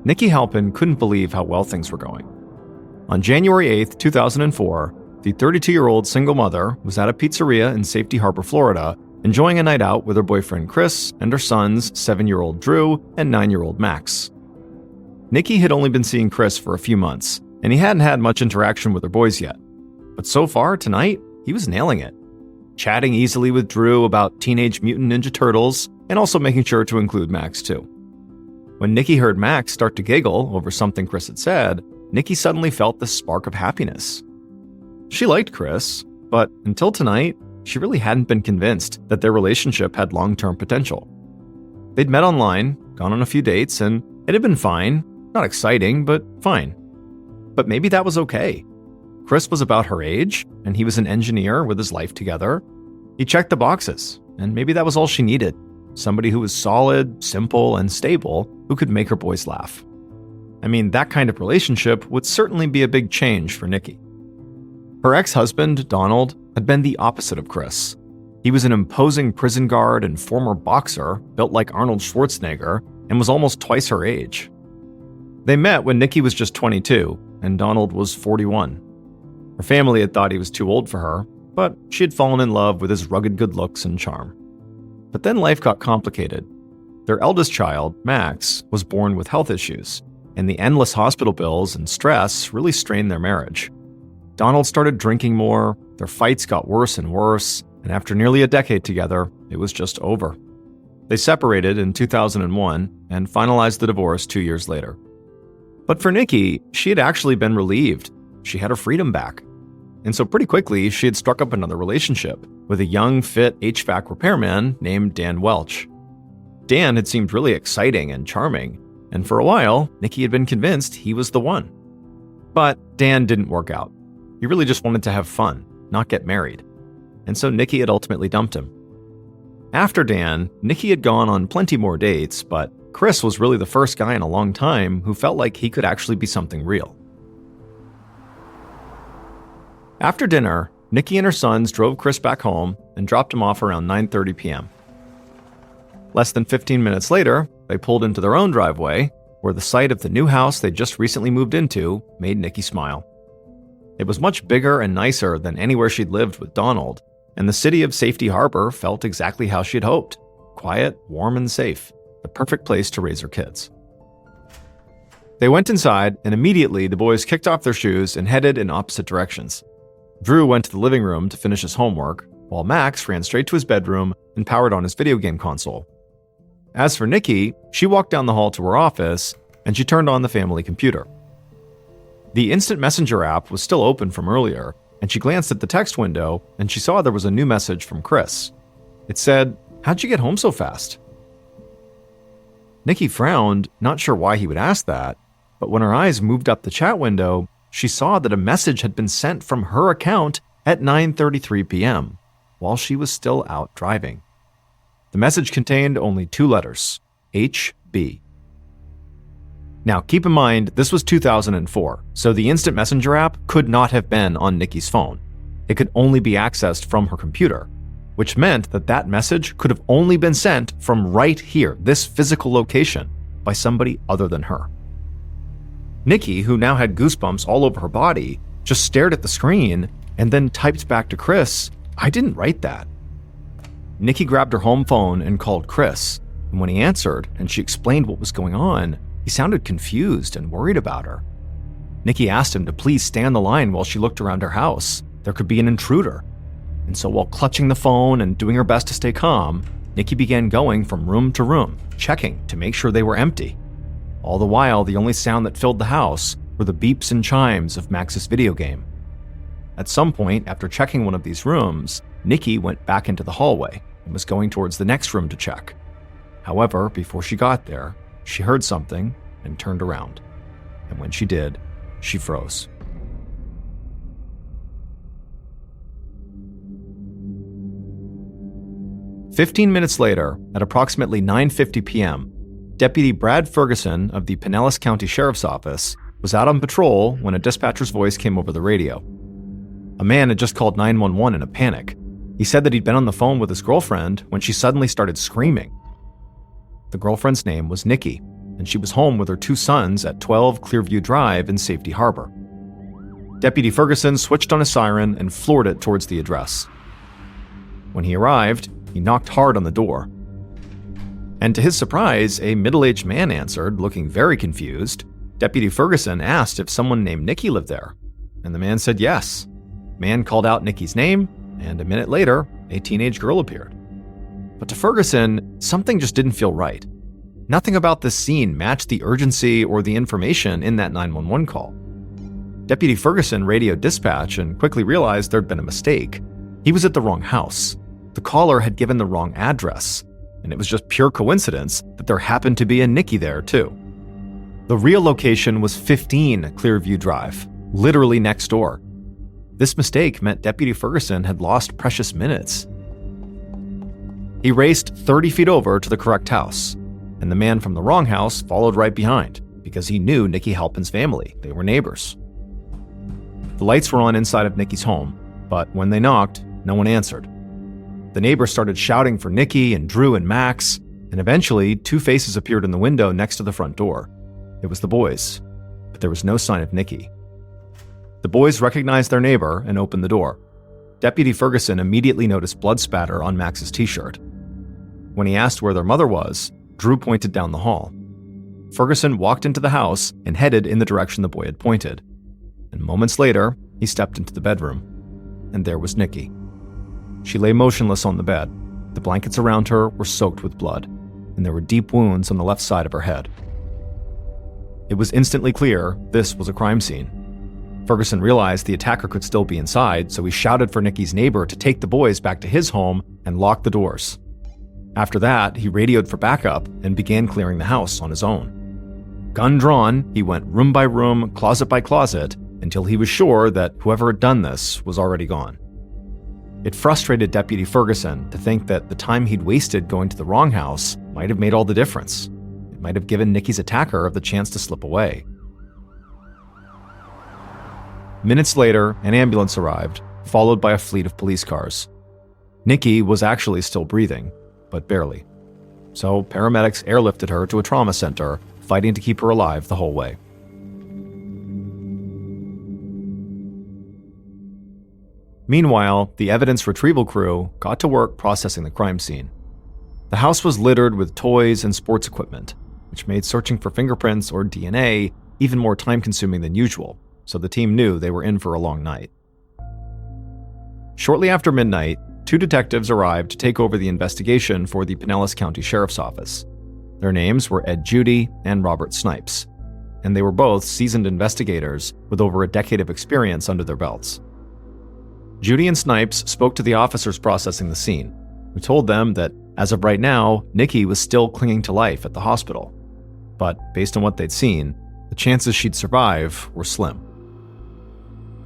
Nikki Halpin couldn't believe how well things were going. On January 8, 2004, the 32-year-old single mother was at a pizzeria in Safety Harbor, Florida, enjoying a night out with her boyfriend Chris and her sons, 7-year-old Drew and 9-year-old Max. Nikki had only been seeing Chris for a few months, and he hadn't had much interaction with her boys yet. But so far, tonight, he was nailing it. Chatting easily with Drew about Teenage Mutant Ninja Turtles, and also making sure to include Max too. When Nikki heard Max start to giggle over something Chris had said, Nikki suddenly felt this spark of happiness. She liked Chris, but until tonight, she really hadn't been convinced that their relationship had long-term potential. They'd met online, gone on a few dates, and it had been fine. Not exciting, but fine. But maybe that was okay. Chris was about her age, and he was an engineer with his life together. He checked the boxes, and maybe that was all she needed. Somebody who was solid, simple, and stable, who could make her boys laugh. I mean, that kind of relationship would certainly be a big change for Nikki. Her ex-husband, Donald, had been the opposite of Chris. He was an imposing prison guard and former boxer, built like Arnold Schwarzenegger, and was almost twice her age. They met when Nikki was just 22, and Donald was 41. Her family had thought he was too old for her, but she had fallen in love with his rugged good looks and charm. But then life got complicated. Their eldest child, Max, was born with health issues, and the endless hospital bills and stress really strained their marriage. Donald started drinking more, their fights got worse and worse, and after nearly a decade together, it was just over. They separated in 2001 and finalized the divorce 2 years later. But for Nikki, she had actually been relieved. She had her freedom back. And so pretty quickly, she had struck up another relationship with a young, fit HVAC repairman named Dan Welch. Dan had seemed really exciting and charming, and for a while, Nikki had been convinced he was the one. But Dan didn't work out. He really just wanted to have fun, not get married. And so Nikki had ultimately dumped him. After Dan, Nikki had gone on plenty more dates, but Chris was really the first guy in a long time who felt like he could actually be something real. After dinner, Nikki and her sons drove Chris back home and dropped him off around 9:30 p.m. Less than 15 minutes later, they pulled into their own driveway, where the sight of the new house they'd just recently moved into made Nikki smile. It was much bigger and nicer than anywhere she'd lived with Donald, and the city of Safety Harbor felt exactly how she'd hoped. Quiet, warm, and safe. The perfect place to raise her kids. They went inside, and immediately the boys kicked off their shoes and headed in opposite directions. Drew went to the living room to finish his homework, while Max ran straight to his bedroom and powered on his video game console. As for Nikki, she walked down the hall to her office, and she turned on the family computer. The instant messenger app was still open from earlier, and she glanced at the text window, and she saw there was a new message from Chris. It said, "How'd you get home so fast?" Nikki frowned, not sure why he would ask that, but when her eyes moved up the chat window, she saw that a message had been sent from her account at 9:33 p.m., while she was still out driving. The message contained only 2 letters, HB. Now, keep in mind, this was 2004, so the instant messenger app could not have been on Nikki's phone. It could only be accessed from her computer, which meant that that message could have only been sent from right here, this physical location, by somebody other than her. Nikki, who now had goosebumps all over her body, just stared at the screen and then typed back to Chris, "I didn't write that." Nikki grabbed her home phone and called Chris, and when he answered and she explained what was going on, he sounded confused and worried about her. Nikki asked him to please stay on the line while she looked around her house. There could be an intruder. And so while clutching the phone and doing her best to stay calm, Nikki began going from room to room, checking to make sure they were empty. All the while, the only sound that filled the house were the beeps and chimes of Max's video game. At some point, after checking one of these rooms, Nikki went back into the hallway and was going towards the next room to check. However, before she got there, she heard something and turned around. And when she did, she froze. "15 minutes later, at approximately 9:50 p.m., Deputy Brad Ferguson of the Pinellas County Sheriff's Office was out on patrol when a dispatcher's voice came over the radio. A man had just called 911 in a panic. He said that he'd been on the phone with his girlfriend when she suddenly started screaming. The girlfriend's name was Nikki, and she was home with her 2 sons at 12 Clearview Drive in Safety Harbor. Deputy Ferguson switched on a siren and floored it towards the address. When he arrived, he knocked hard on the door. And to his surprise, a middle-aged man answered, looking very confused. Deputy Ferguson asked if someone named Nikki lived there, and the man said yes. Man called out Nikki's name, and a minute later, a teenage girl appeared. But to Ferguson, something just didn't feel right. Nothing about this scene matched the urgency or the information in that 911 call. Deputy Ferguson radioed dispatch and quickly realized there'd been a mistake. He was at the wrong house. The caller had given the wrong address, and it was just pure coincidence that there happened to be a Nikki there, too. The real location was 15 Clearview Drive, literally next door. This mistake meant Deputy Ferguson had lost precious minutes. He raced 30 feet over to the correct house, and the man from the wrong house followed right behind because he knew Nikki Halpin's family. They were neighbors. The lights were on inside of Nikki's home, but when they knocked, no one answered. The neighbors started shouting for Nikki and Drew and Max, and eventually 2 faces appeared in the window next to the front door. It was the boys, but there was no sign of Nikki. The boys recognized their neighbor and opened the door. Deputy Ferguson immediately noticed blood spatter on Max's t-shirt. When he asked where their mother was, Drew pointed down the hall. Ferguson walked into the house and headed in the direction the boy had pointed. And moments later, he stepped into the bedroom. And there was Nikki. She lay motionless on the bed. The blankets around her were soaked with blood, and there were deep wounds on the left side of her head. It was instantly clear this was a crime scene. Ferguson realized the attacker could still be inside, so he shouted for Nikki's neighbor to take the boys back to his home and lock the doors. After that, he radioed for backup and began clearing the house on his own. Gun drawn, he went room by room, closet by closet, until he was sure that whoever had done this was already gone. It frustrated Deputy Ferguson to think that the time he'd wasted going to the wrong house might have made all the difference. It might have given Nikki's attacker the chance to slip away. Minutes later, an ambulance arrived, followed by a fleet of police cars. Nikki was actually still breathing, but barely. So paramedics airlifted her to a trauma center, fighting to keep her alive the whole way. Meanwhile, the evidence retrieval crew got to work processing the crime scene. The house was littered with toys and sports equipment, which made searching for fingerprints or DNA even more time-consuming than usual, so the team knew they were in for a long night. Shortly after midnight, 2 detectives arrived to take over the investigation for the Pinellas County Sheriff's Office. Their names were Ed Judy and Robert Snipes, and they were both seasoned investigators with over a decade of experience under their belts. Judy and Snipes spoke to the officers processing the scene, who told them that, as of right now, Nikki was still clinging to life at the hospital. But based on what they'd seen, the chances she'd survive were slim.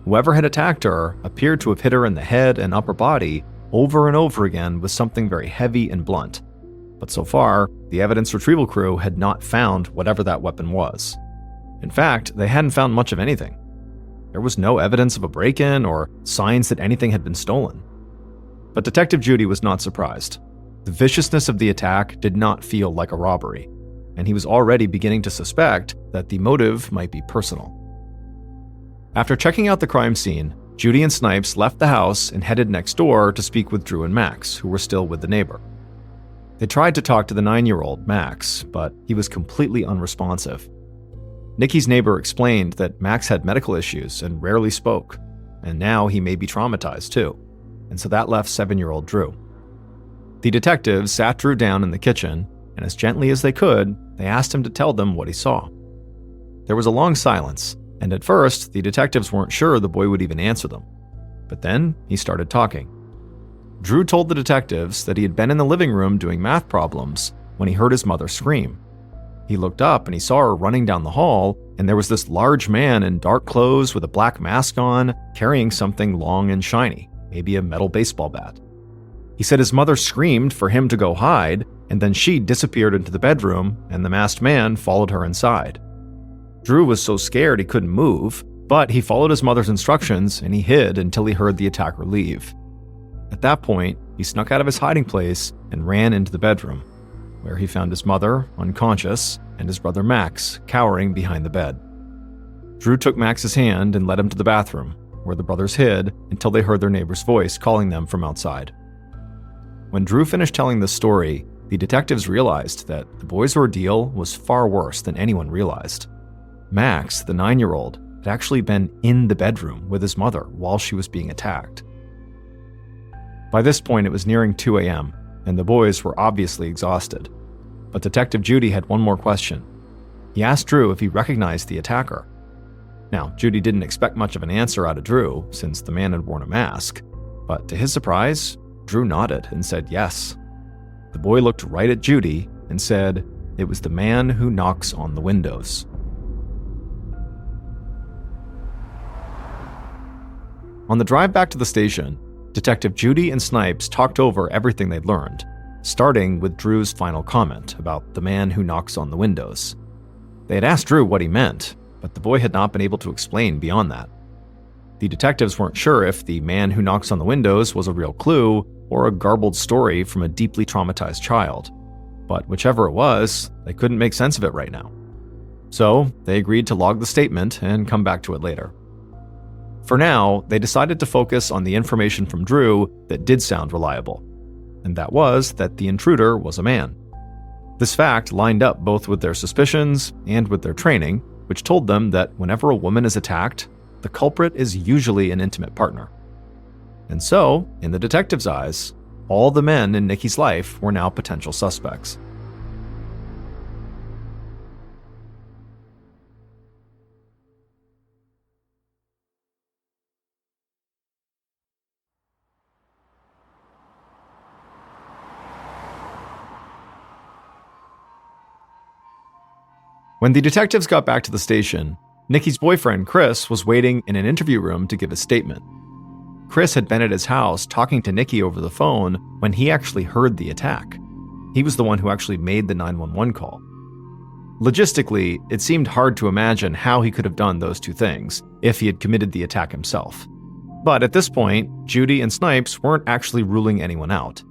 Whoever had attacked her appeared to have hit her in the head and upper body over and over again with something very heavy and blunt. But so far, the evidence retrieval crew had not found whatever that weapon was. In fact, they hadn't found much of anything. There was no evidence of a break-in or signs that anything had been stolen. But Detective Judy was not surprised. The viciousness of the attack did not feel like a robbery, and he was already beginning to suspect that the motive might be personal. After checking out the crime scene, Judy and Snipes left the house and headed next door to speak with Drew and Max, who were still with the neighbor. They tried to talk to the 9-year-old, Max, but he was completely unresponsive. Nikki's neighbor explained that Max had medical issues and rarely spoke, and now he may be traumatized too, and so that left 7-year-old Drew. The detectives sat Drew down in the kitchen, and as gently as they could, they asked him to tell them what he saw. There was a long silence, and at first, the detectives weren't sure the boy would even answer them. But then, he started talking. Drew told the detectives that he had been in the living room doing math problems when he heard his mother scream. He looked up and he saw her running down the hall, and there was this large man in dark clothes with a black mask on, carrying something long and shiny, maybe a metal baseball bat. He said his mother screamed for him to go hide, and then she disappeared into the bedroom, and the masked man followed her inside. Drew was so scared he couldn't move, but he followed his mother's instructions and he hid until he heard the attacker leave. At that point, he snuck out of his hiding place and ran into the bedroom. where he found his mother, unconscious, and his brother Max, cowering behind the bed. Drew took Max's hand and led him to the bathroom, where the brothers hid until they heard their neighbor's voice calling them from outside. When Drew finished telling this story, the detectives realized that the boys' ordeal was far worse than anyone realized. Max, the 9-year-old, had actually been in the bedroom with his mother while she was being attacked. By this point, it was nearing 2 a.m., and the boys were obviously exhausted. But Detective Judy had one more question. He asked Drew if he recognized the attacker. Now, Judy didn't expect much of an answer out of Drew, since the man had worn a mask, but to his surprise, Drew nodded and said yes. The boy looked right at Judy and said, "It was the man who knocks on the windows." On the drive back to the station, Detective Judy and Snipes talked over everything they'd learned, starting with Drew's final comment about the man who knocks on the windows. They had asked Drew what he meant, but the boy had not been able to explain beyond that. The detectives weren't sure if the man who knocks on the windows was a real clue or a garbled story from a deeply traumatized child, but whichever it was, they couldn't make sense of it right now. So they agreed to log the statement and come back to it later. For now, they decided to focus on the information from Drew that did sound reliable, and that was that the intruder was a man. This fact lined up both with their suspicions and with their training, which told them that whenever a woman is attacked, the culprit is usually an intimate partner. And so, in the detective's eyes, all the men in Nikki's life were now potential suspects. When the detectives got back to the station, Nikki's boyfriend, Chris, was waiting in an interview room to give a statement. Chris had been at his house talking to Nikki over the phone when he actually heard the attack. He was the one who actually made the 911 call. Logistically, it seemed hard to imagine how he could have done those two things if he had committed the attack himself. But at this point, Judy and Snipes weren't actually ruling anyone out.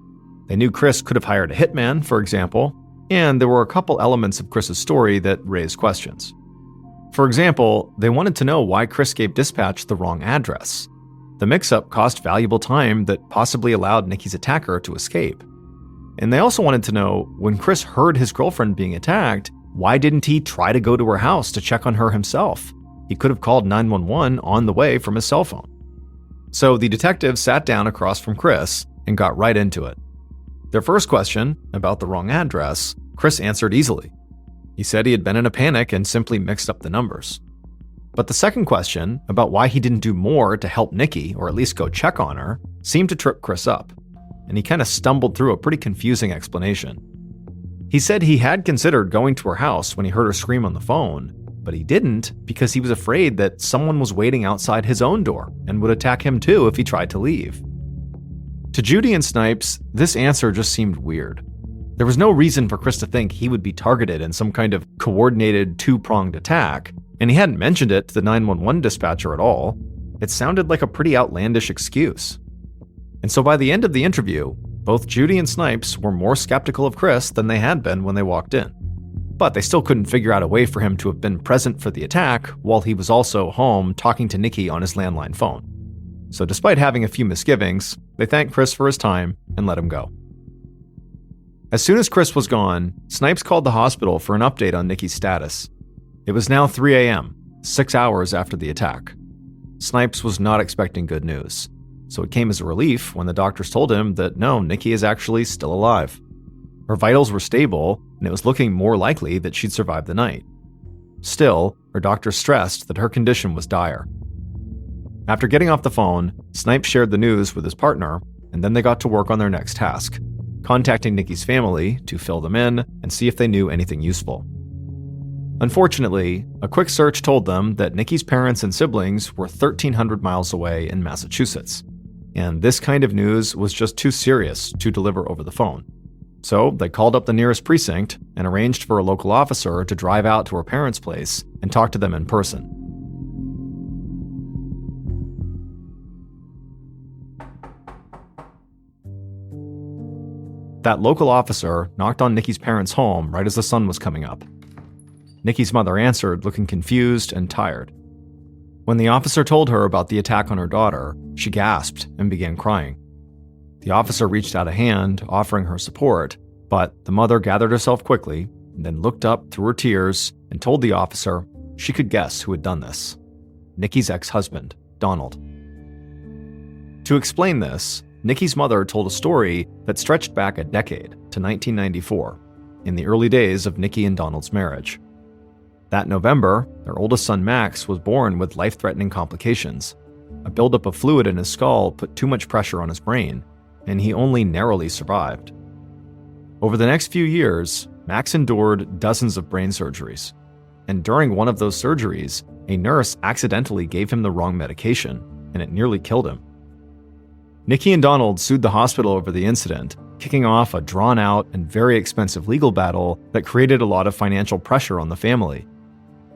They knew Chris could have hired a hitman, for example, and there were a couple elements of Chris's story that raised questions. For example, they wanted to know why Chris gave dispatch the wrong address. The mix-up cost valuable time that possibly allowed Nikki's attacker to escape. And they also wanted to know, when Chris heard his girlfriend being attacked, why didn't he try to go to her house to check on her himself? He could have called 911 on the way from his cell phone. So the detectives sat down across from Chris and got right into it. Their first question, about the wrong address, Chris answered easily. He said he had been in a panic and simply mixed up the numbers. But the second question, about why he didn't do more to help Nikki, or at least go check on her, seemed to trip Chris up, and he kind of stumbled through a pretty confusing explanation. He said he had considered going to her house when he heard her scream on the phone, but he didn't because he was afraid that someone was waiting outside his own door and would attack him too if he tried to leave. To Judy and Snipes, this answer just seemed weird. There was no reason for Chris to think he would be targeted in some kind of coordinated two-pronged attack, and he hadn't mentioned it to the 911 dispatcher at all. It sounded like a pretty outlandish excuse. And so by the end of the interview, both Judy and Snipes were more skeptical of Chris than they had been when they walked in. But they still couldn't figure out a way for him to have been present for the attack while he was also home talking to Nikki on his landline phone. So despite having a few misgivings, they thanked Chris for his time and let him go. As soon as Chris was gone, Snipes called the hospital for an update on Nikki's status. It was now 3 a.m., 6 hours after the attack. Snipes was not expecting good news, so it came as a relief when the doctors told him that no, Nikki is actually still alive. Her vitals were stable, and it was looking more likely that she'd survive the night. Still, her doctors stressed that her condition was dire. After getting off the phone, Snipes shared the news with his partner, and then they got to work on their next task, contacting Nikki's family to fill them in and see if they knew anything useful. Unfortunately, a quick search told them that Nikki's parents and siblings were 1,300 miles away in Massachusetts, and this kind of news was just too serious to deliver over the phone. So they called up the nearest precinct and arranged for a local officer to drive out to her parents' place and talk to them in person. That local officer knocked on Nikki's parents' home right as the sun was coming up. Nikki's mother answered, looking confused and tired. When the officer told her about the attack on her daughter, she gasped and began crying. The officer reached out a hand, offering her support, but the mother gathered herself quickly and then looked up through her tears and told the officer she could guess who had done this: Nikki's ex-husband, Donald. To explain this, Nikki's mother told a story that stretched back a decade to 1994, in the early days of Nikki and Donald's marriage. That November, their oldest son Max was born with life-threatening complications. A buildup of fluid in his skull put too much pressure on his brain, and he only narrowly survived. Over the next few years, Max endured dozens of brain surgeries, and during one of those surgeries, a nurse accidentally gave him the wrong medication, and it nearly killed him. Nikki and Donald sued the hospital over the incident, kicking off a drawn-out and very expensive legal battle that created a lot of financial pressure on the family.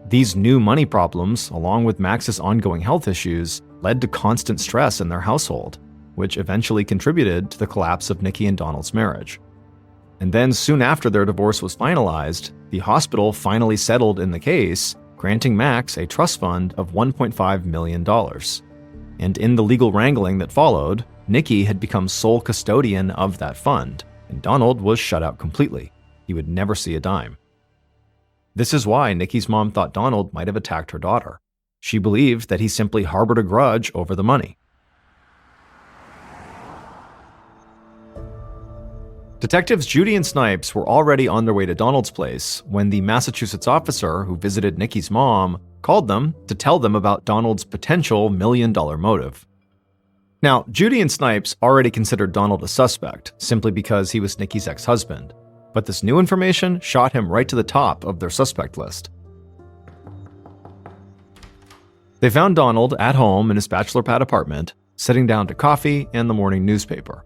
These new money problems, along with Max's ongoing health issues, led to constant stress in their household, which eventually contributed to the collapse of Nikki and Donald's marriage. And then soon after their divorce was finalized, the hospital finally settled in the case, granting Max a trust fund of $1.5 million. And in the legal wrangling that followed, Nikki had become sole custodian of that fund, and Donald was shut out completely. He would never see a dime. This is why Nikki's mom thought Donald might have attacked her daughter. She believed that he simply harbored a grudge over the money. Detectives Judy and Snipes were already on their way to Donald's place when the Massachusetts officer who visited Nikki's mom called them to tell them about Donald's potential million-dollar motive. Now, Judy and Snipes already considered Donald a suspect simply because he was Nikki's ex-husband, but this new information shot him right to the top of their suspect list. They found Donald at home in his bachelor pad apartment, sitting down to coffee and the morning newspaper.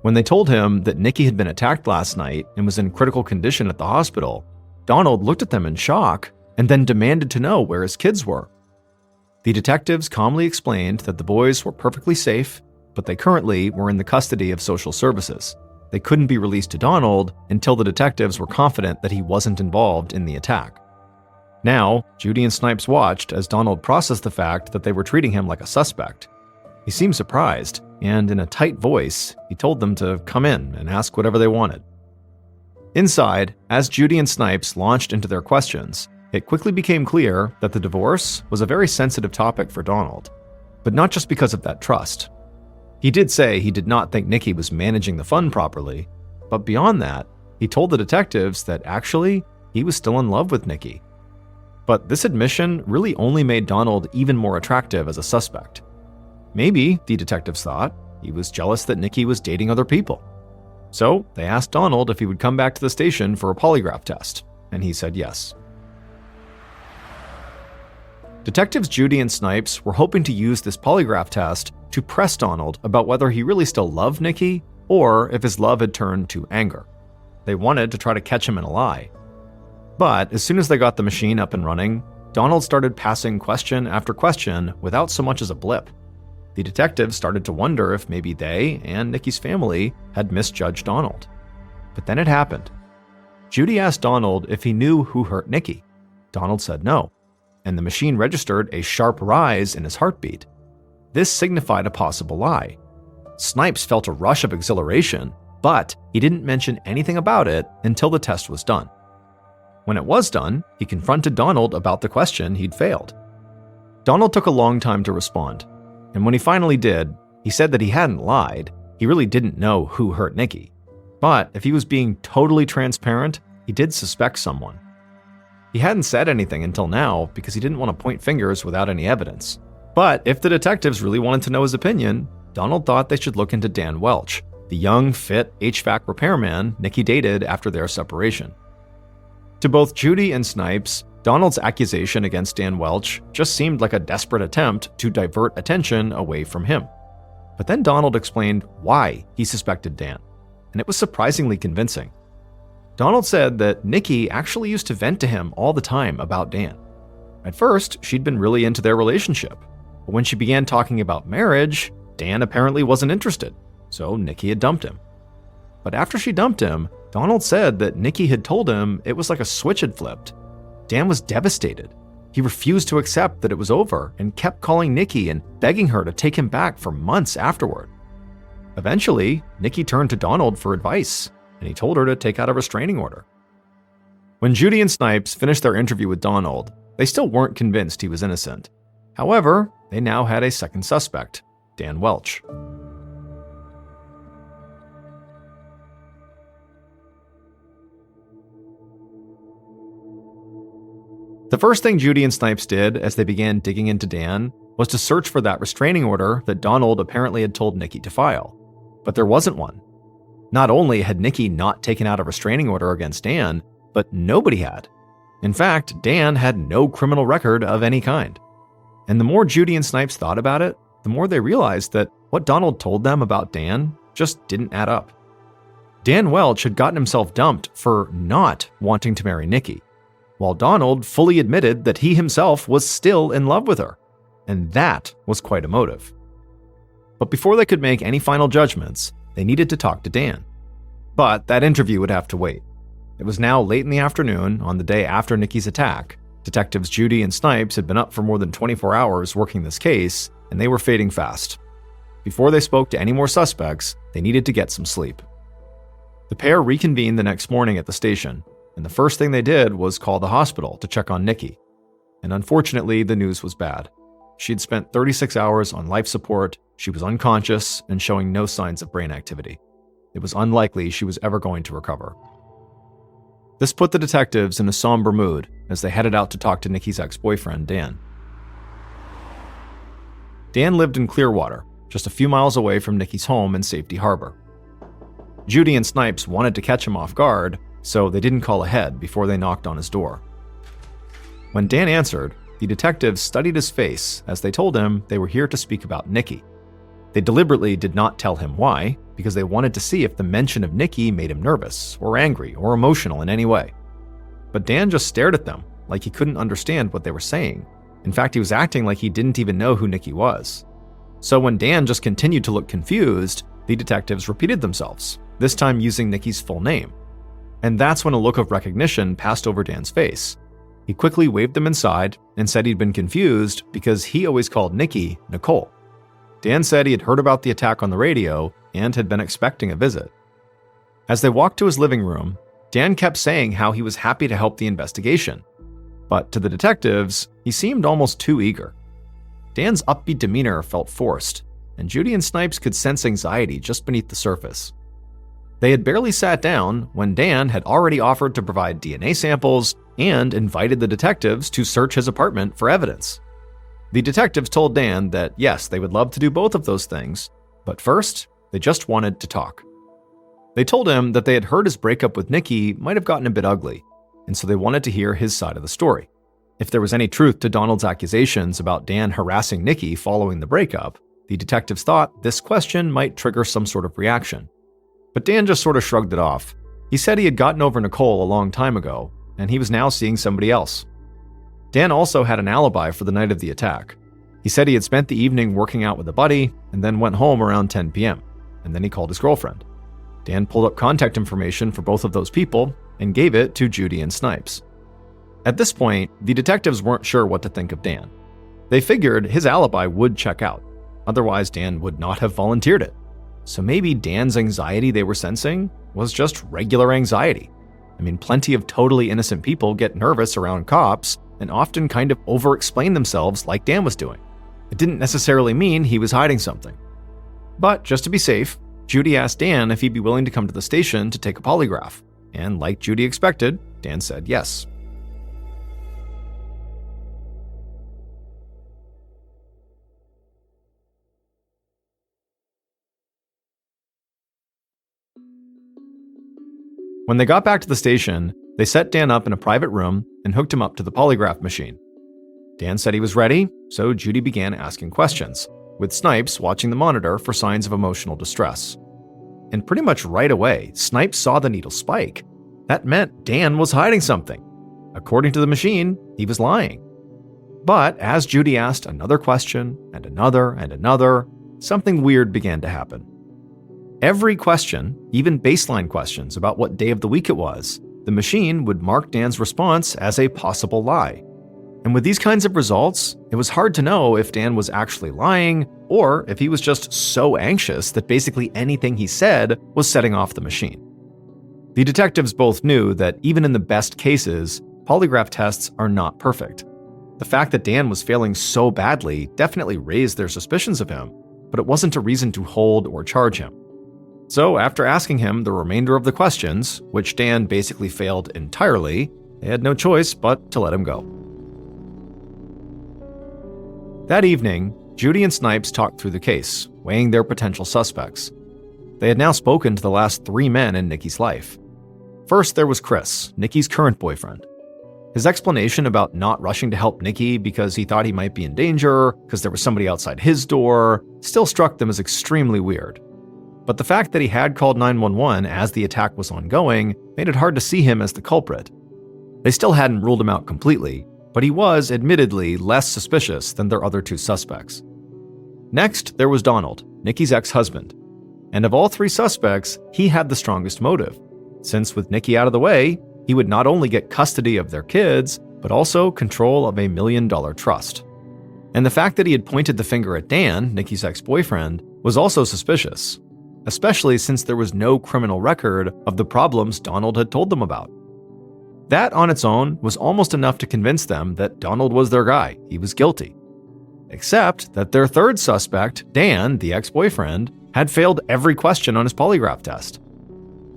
When they told him that Nikki had been attacked last night and was in critical condition at the hospital, Donald looked at them in shock and then demanded to know where his kids were. The detectives calmly explained that the boys were perfectly safe, but they currently were in the custody of social services. They couldn't be released to Donald until the detectives were confident that he wasn't involved in the attack. Now, Judy and Snipes watched as Donald processed the fact that they were treating him like a suspect. He seemed surprised, and in a tight voice, he told them to come in and ask whatever they wanted. Inside, as Judy and Snipes launched into their questions, it quickly became clear that the divorce was a very sensitive topic for Donald, but not just because of that trust. He did say he did not think Nikki was managing the fund properly, but beyond that, he told the detectives that actually, he was still in love with Nikki. But this admission really only made Donald even more attractive as a suspect. Maybe, the detectives thought, he was jealous that Nikki was dating other people. So they asked Donald if he would come back to the station for a polygraph test, and he said yes. Detectives Judy and Snipes were hoping to use this polygraph test to press Donald about whether he really still loved Nikki or if his love had turned to anger. They wanted to try to catch him in a lie. But as soon as they got the machine up and running, Donald started passing question after question without so much as a blip. The detectives started to wonder if maybe they and Nikki's family had misjudged Donald. But then it happened. Judy asked Donald if he knew who hurt Nikki. Donald said no, and the machine registered a sharp rise in his heartbeat. This signified a possible lie. Snipes felt a rush of exhilaration, but he didn't mention anything about it until the test was done. When it was done, he confronted Donald about the question he'd failed. Donald took a long time to respond, and when he finally did, he said that he hadn't lied. He really didn't know who hurt Nikki. But if he was being totally transparent, he did suspect someone. He hadn't said anything until now because he didn't want to point fingers without any evidence. But if the detectives really wanted to know his opinion, Donald thought they should look into Dan Welch, the young, fit HVAC repairman Nikki dated after their separation. To both Judy and Snipes, Donald's accusation against Dan Welch just seemed like a desperate attempt to divert attention away from him. But then Donald explained why he suspected Dan, and it was surprisingly convincing. Donald said that Nikki actually used to vent to him all the time about Dan. At first, she'd been really into their relationship, but when she began talking about marriage, Dan apparently wasn't interested, so Nikki had dumped him. But after she dumped him, Donald said that Nikki had told him it was like a switch had flipped. Dan was devastated. He refused to accept that it was over and kept calling Nikki and begging her to take him back for months afterward. Eventually, Nikki turned to Donald for advice, and he told her to take out a restraining order. When Judy and Snipes finished their interview with Donald, they still weren't convinced he was innocent. However, they now had a second suspect, Dan Welch. The first thing Judy and Snipes did as they began digging into Dan was to search for that restraining order that Donald apparently had told Nikki to file. But there wasn't one. Not only had Nikki not taken out a restraining order against Dan, but nobody had. In fact, Dan had no criminal record of any kind. And the more Judy and Snipes thought about it, the more they realized that what Donald told them about Dan just didn't add up. Dan Welch had gotten himself dumped for not wanting to marry Nikki, while Donald fully admitted that he himself was still in love with her. And that was quite a motive. But before they could make any final judgments, they needed to talk to Dan. But that interview would have to wait. It was now late in the afternoon on the day after Nikki's attack. Detectives Judy and Snipes had been up for more than 24 hours working this case, and they were fading fast. Before they spoke to any more suspects, they needed to get some sleep. The pair reconvened the next morning at the station, and the first thing they did was call the hospital to check on Nikki. And unfortunately, the news was bad. She'd spent 36 hours on life support, she was unconscious, and showing no signs of brain activity. It was unlikely she was ever going to recover. This put the detectives in a somber mood as they headed out to talk to Nikki's ex-boyfriend, Dan. Dan lived in Clearwater, just a few miles away from Nikki's home in Safety Harbor. Judy and Snipes wanted to catch him off guard, so they didn't call ahead before they knocked on his door. When Dan answered, the detectives studied his face as they told him they were here to speak about Nikki. They deliberately did not tell him why, because they wanted to see if the mention of Nikki made him nervous or angry or emotional in any way. But Dan just stared at them like he couldn't understand what they were saying. In fact, he was acting like he didn't even know who Nikki was. So when Dan just continued to look confused, the detectives repeated themselves, this time using Nikki's full name. And that's when a look of recognition passed over Dan's face. He quickly waved them inside and said he'd been confused because he always called Nikki Nicole. Dan said he had heard about the attack on the radio and had been expecting a visit. As they walked to his living room, Dan kept saying how he was happy to help the investigation. But to the detectives, he seemed almost too eager. Dan's upbeat demeanor felt forced, and Judy and Snipes could sense anxiety just beneath the surface. They had barely sat down when Dan had already offered to provide DNA samples and invited the detectives to search his apartment for evidence. The detectives told Dan that yes, they would love to do both of those things, but first, they just wanted to talk. They told him that they had heard his breakup with Nikki might have gotten a bit ugly, and so they wanted to hear his side of the story. If there was any truth to Donald's accusations about Dan harassing Nikki following the breakup, the detectives thought this question might trigger some sort of reaction. But Dan just sort of shrugged it off. He said he had gotten over Nicole a long time ago, and he was now seeing somebody else. Dan also had an alibi for the night of the attack. He said he had spent the evening working out with a buddy and then went home around 10 p.m., and then he called his girlfriend. Dan pulled up contact information for both of those people and gave it to Judy and Snipes. At this point, the detectives weren't sure what to think of Dan. They figured his alibi would check out, otherwise Dan would not have volunteered it. So maybe Dan's anxiety they were sensing was just regular anxiety. I mean, plenty of totally innocent people get nervous around cops and often kind of over-explain themselves like Dan was doing. It didn't necessarily mean he was hiding something. But just to be safe, Judy asked Dan if he'd be willing to come to the station to take a polygraph. And like Judy expected, Dan said yes. When they got back to the station, they set Dan up in a private room and hooked him up to the polygraph machine. Dan said he was ready, so Judy began asking questions, with Snipes watching the monitor for signs of emotional distress. And pretty much right away, Snipes saw the needle spike. That meant Dan was hiding something. According to the machine, he was lying. But as Judy asked another question and another, something weird began to happen. Every question, even baseline questions about what day of the week it was, the machine would mark Dan's response as a possible lie. And with these kinds of results, it was hard to know if Dan was actually lying or if he was just so anxious that basically anything he said was setting off the machine. The detectives both knew that even in the best cases, polygraph tests are not perfect. The fact that Dan was failing so badly definitely raised their suspicions of him, but it wasn't a reason to hold or charge him. So after asking him the remainder of the questions, which Dan basically failed entirely, they had no choice but to let him go. That evening, Judy and Snipes talked through the case, weighing their potential suspects. They had now spoken to the last 3 men in Nikki's life. First, there was Chris, Nikki's current boyfriend. His explanation about not rushing to help Nikki because he thought he might be in danger, because there was somebody outside his door, still struck them as extremely weird. But the fact that he had called 911 as the attack was ongoing made it hard to see him as the culprit. They still hadn't ruled him out completely, but he was admittedly less suspicious than their other 2 suspects. Next, there was Donald, Nikki's ex-husband. And of all 3 suspects, he had the strongest motive, since with Nikki out of the way, he would not only get custody of their kids, but also control of a $1 million trust. And the fact that he had pointed the finger at Dan, Nikki's ex-boyfriend, was also suspicious, especially since there was no criminal record of the problems Donald had told them about. That on its own was almost enough to convince them that Donald was their guy, he was guilty. Except that their third suspect, Dan, the ex-boyfriend, had failed every question on his polygraph test.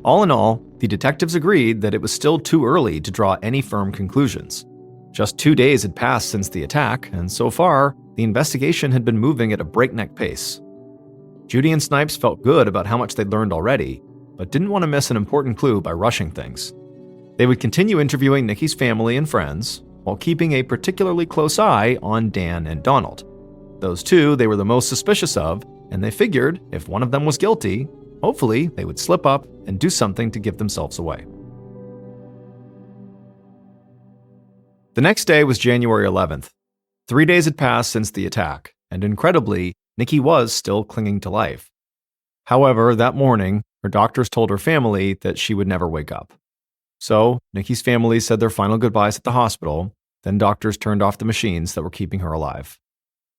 All in all, the detectives agreed that it was still too early to draw any firm conclusions. Just 2 days had passed since the attack, and so far, the investigation had been moving at a breakneck pace. Judy and Snipes felt good about how much they'd learned already, but didn't want to miss an important clue by rushing things. They would continue interviewing Nikki's family and friends, while keeping a particularly close eye on Dan and Donald. Those 2 they were the most suspicious of, and they figured if one of them was guilty, hopefully they would slip up and do something to give themselves away. The next day was January 11th. 3 days had passed since the attack, and incredibly, Nikki was still clinging to life. However, that morning, her doctors told her family that she would never wake up. So, Nikki's family said their final goodbyes at the hospital, then doctors turned off the machines that were keeping her alive.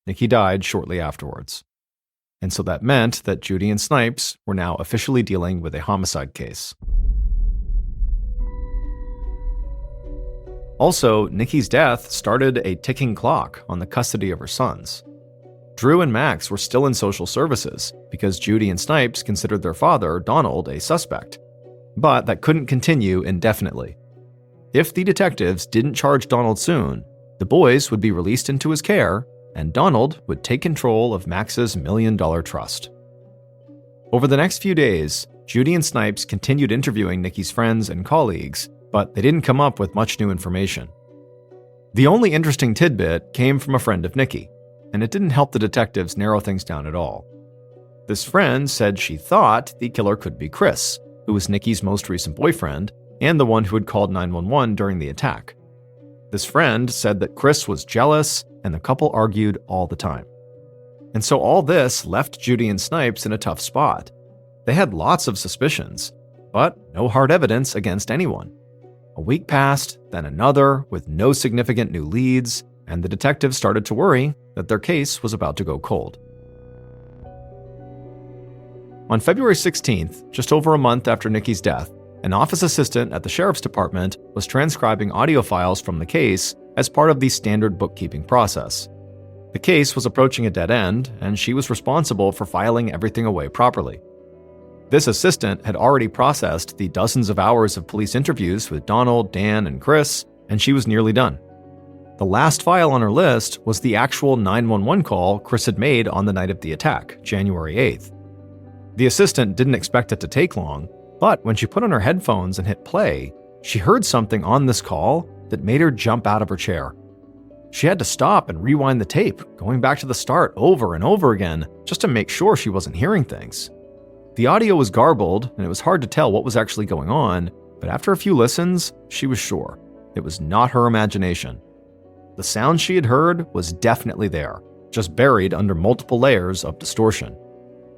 Nikki died shortly afterwards. And so that meant that Judy and Snipes were now officially dealing with a homicide case. Also, Nikki's death started a ticking clock on the custody of her sons. Drew and Max were still in social services because Judy and Snipes considered their father, Donald, a suspect. But that couldn't continue indefinitely. If the detectives didn't charge Donald soon, the boys would be released into his care, and Donald would take control of Max's $1 million trust. Over the next few days, Judy and Snipes continued interviewing Nikki's friends and colleagues, but they didn't come up with much new information. The only interesting tidbit came from a friend of Nikki, and it didn't help the detectives narrow things down at all. This friend said she thought the killer could be Chris, who was Nikki's most recent boyfriend, and the one who had called 911 during the attack. This friend said that Chris was jealous, and the couple argued all the time. And so all this left Judy and Snipes in a tough spot. They had lots of suspicions, but no hard evidence against anyone. A week passed, then another, with no significant new leads, and the detectives started to worry that their case was about to go cold. On February 16th, just over a month after Nikki's death, an office assistant at the sheriff's department was transcribing audio files from the case as part of the standard bookkeeping process. The case was approaching a dead end, and she was responsible for filing everything away properly. This assistant had already processed the dozens of hours of police interviews with Donald, Dan, and Chris, and she was nearly done. The last file on her list was the actual 911 call Chris had made on the night of the attack, January 8th. The assistant didn't expect it to take long, but when she put on her headphones and hit play, she heard something on this call that made her jump out of her chair. She had to stop and rewind the tape, going back to the start over and over again, just to make sure she wasn't hearing things. The audio was garbled, and it was hard to tell what was actually going on, but after a few listens, she was sure. It was not her imagination. The sound she had heard was definitely there, just buried under multiple layers of distortion.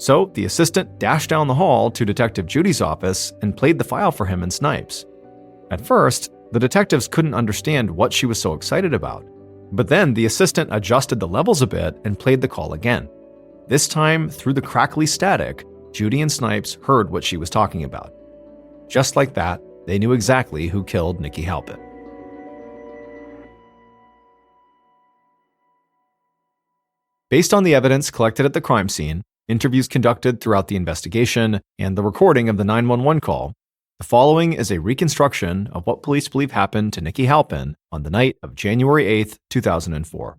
So the assistant dashed down the hall to Detective Judy's office and played the file for him and Snipes. At first, the detectives couldn't understand what she was so excited about. But then the assistant adjusted the levels a bit and played the call again. This time, through the crackly static, Judy and Snipes heard what she was talking about. Just like that, they knew exactly who killed Nikki Halpin. Based on the evidence collected at the crime scene, interviews conducted throughout the investigation, and the recording of the 911 call, the following is a reconstruction of what police believe happened to Nikki Halpin on the night of January 8, 2004.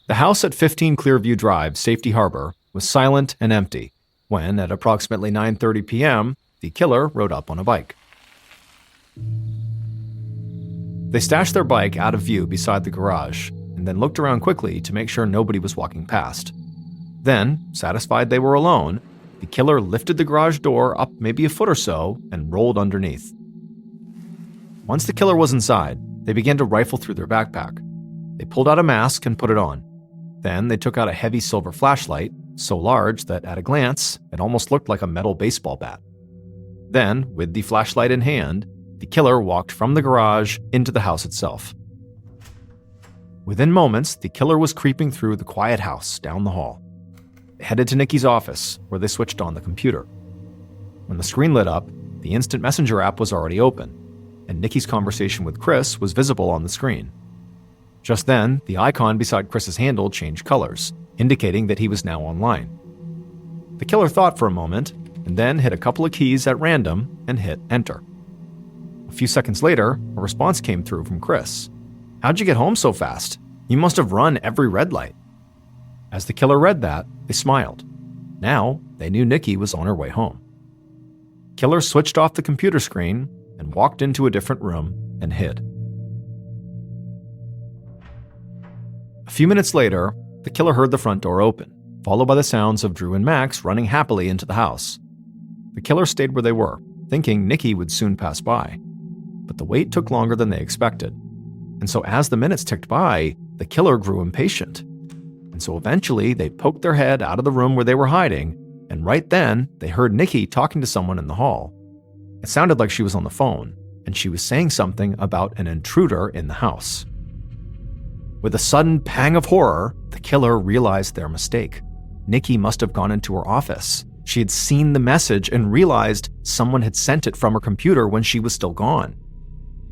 The house at 15 Clearview Drive, Safety Harbor, was silent and empty when, at approximately 9:30 p.m., the killer rode up on a bike. They stashed their bike out of view beside the garage and then looked around quickly to make sure nobody was walking past. Then, satisfied they were alone, the killer lifted the garage door up maybe a foot or so and rolled underneath. Once the killer was inside, they began to rifle through their backpack. They pulled out a mask and put it on. Then they took out a heavy silver flashlight, so large that at a glance, it almost looked like a metal baseball bat. Then, with the flashlight in hand, the killer walked from the garage into the house itself. Within moments, the killer was creeping through the quiet house down the hall. They headed to Nikki's office, where they switched on the computer. When the screen lit up, the instant messenger app was already open, and Nikki's conversation with Chris was visible on the screen. Just then, the icon beside Chris's handle changed colors, indicating that he was now online. The killer thought for a moment, and then hit a couple of keys at random and hit enter. A few seconds later, a response came through from Chris. "How'd you get home so fast? You must have run every red light." As the killer read that, they smiled. Now, they knew Nikki was on her way home. Killer switched off the computer screen and walked into a different room and hid. A few minutes later, the killer heard the front door open, followed by the sounds of Drew and Max running happily into the house. The killer stayed where they were, thinking Nikki would soon pass by. But the wait took longer than they expected. And so as the minutes ticked by, the killer grew impatient. And so eventually they poked their head out of the room where they were hiding, and right then they heard Nikki talking to someone in the hall. It sounded like she was on the phone, and she was saying something about an intruder in the house. With a sudden pang of horror, the killer realized their mistake. Nikki must have gone into her office. She had seen the message and realized someone had sent it from her computer when she was still gone.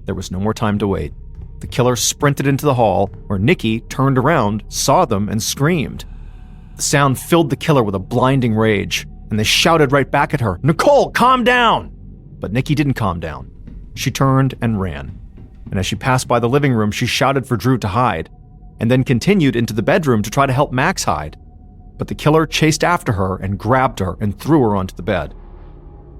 There was no more time to wait. The killer sprinted into the hall, where Nikki turned around, saw them, and screamed. The sound filled the killer with a blinding rage, and they shouted right back at her, "Nicole, calm down!" But Nikki didn't calm down. She turned and ran. And as she passed by the living room, she shouted for Drew to hide, and then continued into the bedroom to try to help Max hide. But the killer chased after her and grabbed her and threw her onto the bed.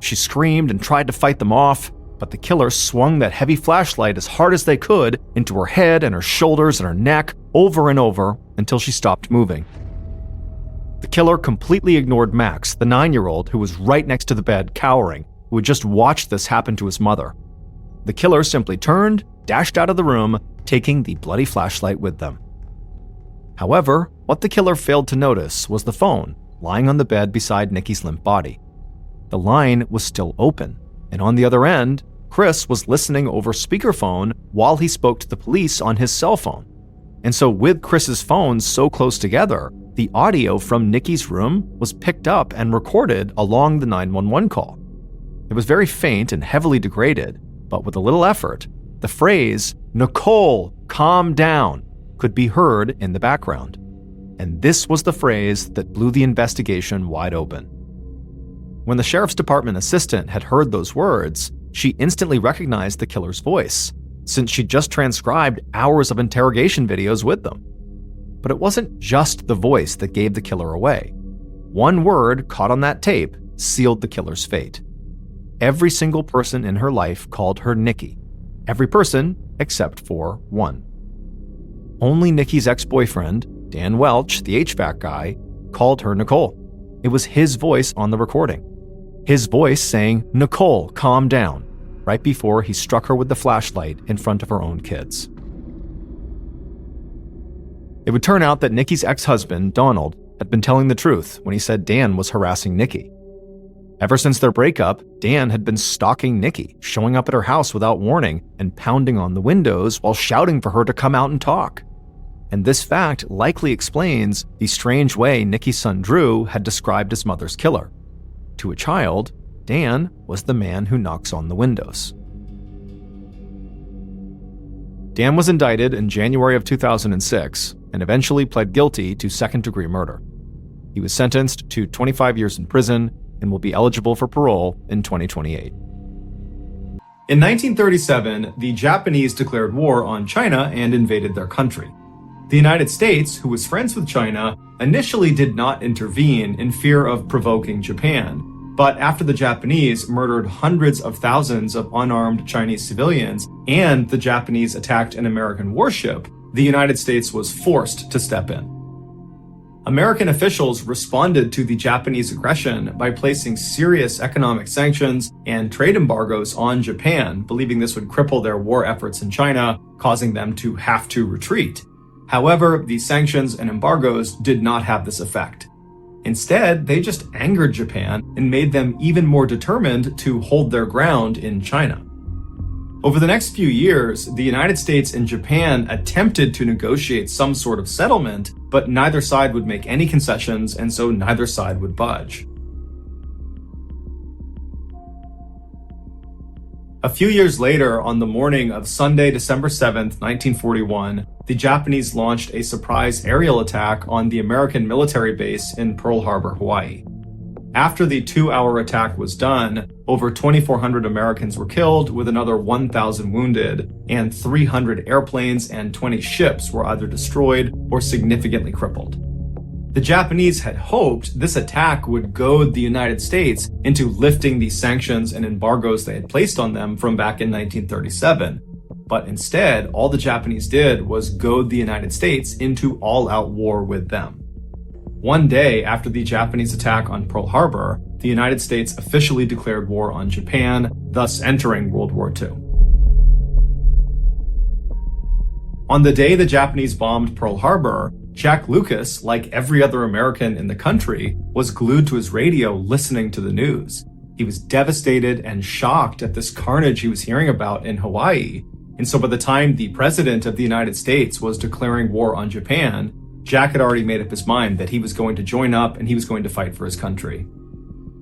She screamed and tried to fight them off, but the killer swung that heavy flashlight as hard as they could into her head and her shoulders and her neck over and over until she stopped moving. The killer completely ignored Max, the 9-year-old who was right next to the bed cowering, who had just watched this happen to his mother. The killer simply turned, dashed out of the room, taking the bloody flashlight with them. However, what the killer failed to notice was the phone lying on the bed beside Nikki's limp body. The line was still open, and on the other end, Chris was listening over speakerphone while he spoke to the police on his cell phone. And so with Chris's phones so close together, the audio from Nikki's room was picked up and recorded along the 911 call. It was very faint and heavily degraded, but with a little effort, the phrase, "Nicole, calm down," could be heard in the background. And this was the phrase that blew the investigation wide open. When the sheriff's department assistant had heard those words, she instantly recognized the killer's voice, since she'd just transcribed hours of interrogation videos with them. But it wasn't just the voice that gave the killer away. One word caught on that tape sealed the killer's fate. Every single person in her life called her Nikki. Every person except for one. Only Nikki's ex-boyfriend, Dan Welch, the HVAC guy, called her Nicole. It was his voice on the recording. His voice saying, "Nicole, calm down." right before he struck her with the flashlight in front of her own kids. It would turn out that Nikki's ex-husband, Donald, had been telling the truth when he said Dan was harassing Nikki. Ever since their breakup, Dan had been stalking Nikki, showing up at her house without warning and pounding on the windows while shouting for her to come out and talk. And this fact likely explains the strange way Nikki's son Drew had described his mother's killer. To a child, Dan was the man who knocks on the windows. Dan was indicted in January of 2006 and eventually pled guilty to second-degree murder. He was sentenced to 25 years in prison and will be eligible for parole in 2028. In 1937, the Japanese declared war on China and invaded their country. The United States, who was friends with China, initially did not intervene in fear of provoking Japan. But after the Japanese murdered hundreds of thousands of unarmed Chinese civilians and the Japanese attacked an American warship, the United States was forced to step in. American officials responded to the Japanese aggression by placing serious economic sanctions and trade embargoes on Japan, believing this would cripple their war efforts in China, causing them to have to retreat. However, these sanctions and embargoes did not have this effect. Instead, they just angered Japan and made them even more determined to hold their ground in China. Over the next few years, the United States and Japan attempted to negotiate some sort of settlement, but neither side would make any concessions, and so neither side would budge. A few years later, on the morning of Sunday, December 7th, 1941, the Japanese launched a surprise aerial attack on the American military base in Pearl Harbor, Hawaii. After the 2-hour attack was done, over 2,400 Americans were killed, with another 1,000 wounded, and 300 airplanes and 20 ships were either destroyed or significantly crippled. The Japanese had hoped this attack would goad the United States into lifting the sanctions and embargoes they had placed on them from back in 1937. But instead, all the Japanese did was goad the United States into all-out war with them. One day after the Japanese attack on Pearl Harbor, the United States officially declared war on Japan, thus entering World War II. On the day the Japanese bombed Pearl Harbor, Jack Lucas, like every other American in the country, was glued to his radio listening to the news. He was devastated and shocked at this carnage he was hearing about in Hawaii. And so by the time the President of the United States was declaring war on Japan, Jack had already made up his mind that he was going to join up and he was going to fight for his country.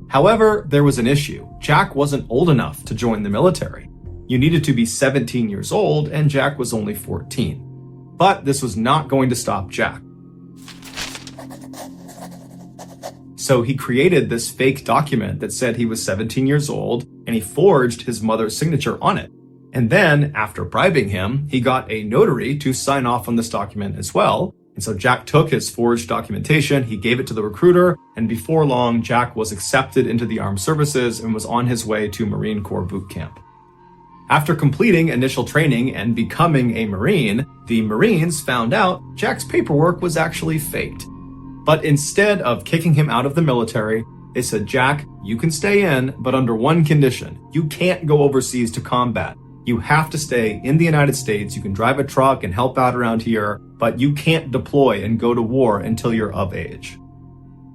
However, there was an issue. Jack wasn't old enough to join the military. You needed to be 17 years old, and Jack was only 14. But this was not going to stop Jack. So he created this fake document that said he was 17 years old, and he forged his mother's signature on it. And then, after bribing him, he got a notary to sign off on this document as well. And so Jack took his forged documentation, he gave it to the recruiter, and before long, Jack was accepted into the armed services and was on his way to Marine Corps boot camp. After completing initial training and becoming a Marine, the Marines found out Jack's paperwork was actually faked. But instead of kicking him out of the military, they said, "Jack, you can stay in, but under one condition. You can't go overseas to combat. You have to stay in the United States. You can drive a truck and help out around here, but you can't deploy and go to war until you're of age."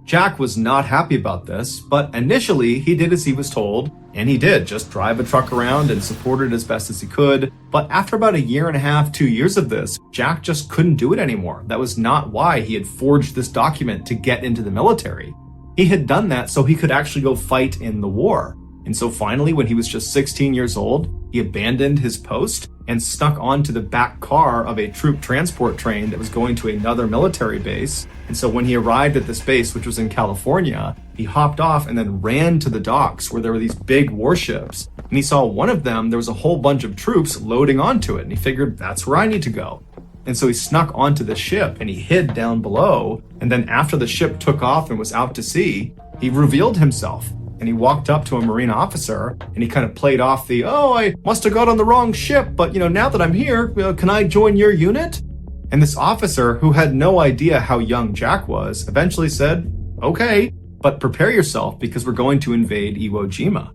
Jack was not happy about this, but initially he did as he was told, and he did just drive a truck around and support it as best as he could. But after about 1.5 to 2 years of this, Jack just couldn't do it anymore. That was not why he had forged this document to get into the military. He had done that so he could actually go fight in the war. And so finally, when he was just 16 years old, he abandoned his post and snuck onto the back car of a troop transport train that was going to another military base. And so when he arrived at this base, which was in California, he hopped off and then ran to the docks where there were these big warships. And he saw one of them, there was a whole bunch of troops loading onto it. And he figured, that's where I need to go. And so he snuck onto the ship and he hid down below. And then after the ship took off and was out to sea, he revealed himself. And he walked up to a Marine officer and he kind of played off the, "Oh, I must have got on the wrong ship, but now that I'm here, can I join your unit?" And this officer, who had no idea how young Jack was, eventually said, "Okay, but prepare yourself because we're going to invade Iwo Jima."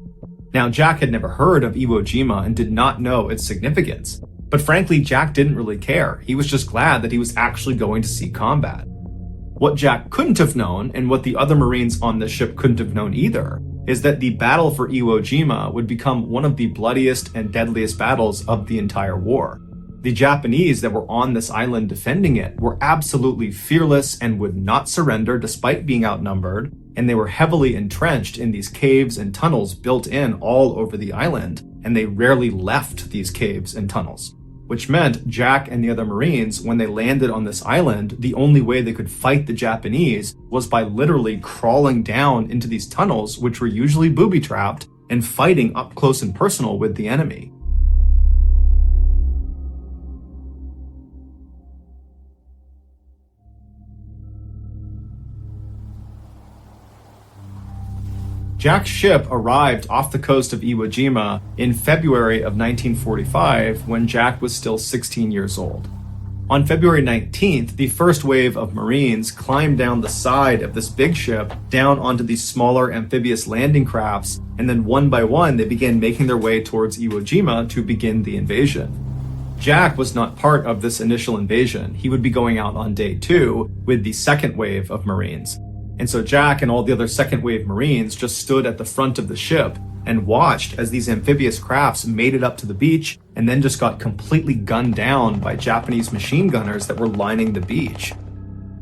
Now, Jack had never heard of Iwo Jima and did not know its significance. But frankly, Jack didn't really care. He was just glad that he was actually going to see combat. What Jack couldn't have known, and what the other Marines on the ship couldn't have known either, is that the battle for Iwo Jima would become one of the bloodiest and deadliest battles of the entire war. The Japanese that were on this island defending it were absolutely fearless and would not surrender despite being outnumbered, and they were heavily entrenched in these caves and tunnels built in all over the island, and they rarely left these caves and tunnels. Which meant Jack and the other Marines, when they landed on this island, the only way they could fight the Japanese was by literally crawling down into these tunnels, which were usually booby-trapped, and fighting up close and personal with the enemy. Jack's ship arrived off the coast of Iwo Jima in February of 1945 when Jack was still 16 years old. On February 19th, the first wave of Marines climbed down the side of this big ship down onto these smaller amphibious landing crafts, and then one by one they began making their way towards Iwo Jima to begin the invasion. Jack was not part of this initial invasion. He would be going out on day 2 with the second wave of Marines. And so Jack and all the other second wave Marines just stood at the front of the ship and watched as these amphibious crafts made it up to the beach and then just got completely gunned down by Japanese machine gunners that were lining the beach.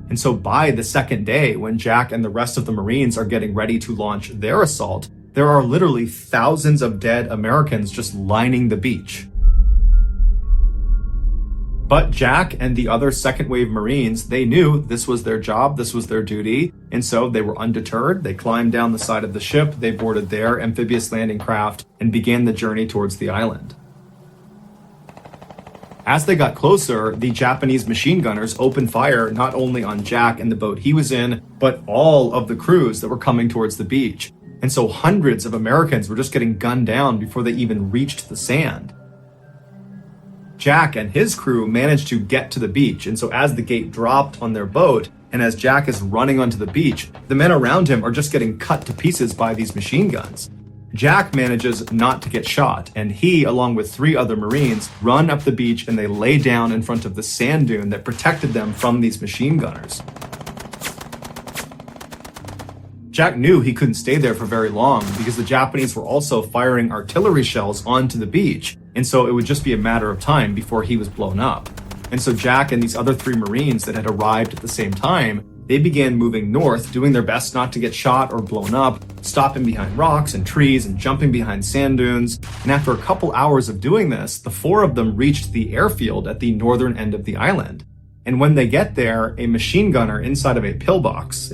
And so by the second day, when Jack and the rest of the Marines are getting ready to launch their assault, there are literally thousands of dead Americans just lining the beach. But Jack and the other second wave Marines, they knew this was their job, this was their duty, and so they were undeterred. They climbed down the side of the ship, they boarded their amphibious landing craft, and began the journey towards the island. As they got closer, the Japanese machine gunners opened fire not only on Jack and the boat he was in, but all of the crews that were coming towards the beach. And so hundreds of Americans were just getting gunned down before they even reached the sand. Jack and his crew managed to get to the beach, and so as the gate dropped on their boat, and as Jack is running onto the beach, the men around him are just getting cut to pieces by these machine guns. Jack manages not to get shot, and he, along with 3 other Marines, run up the beach and they lay down in front of the sand dune that protected them from these machine gunners. Jack knew he couldn't stay there for very long because the Japanese were also firing artillery shells onto the beach, and so it would just be a matter of time before he was blown up. And so Jack and these other 3 Marines that had arrived at the same time, they began moving north, doing their best not to get shot or blown up, stopping behind rocks and trees and jumping behind sand dunes. And after a couple hours of doing this, the 4 of them reached the airfield at the northern end of the island. And when they get there, a machine gunner inside of a pillbox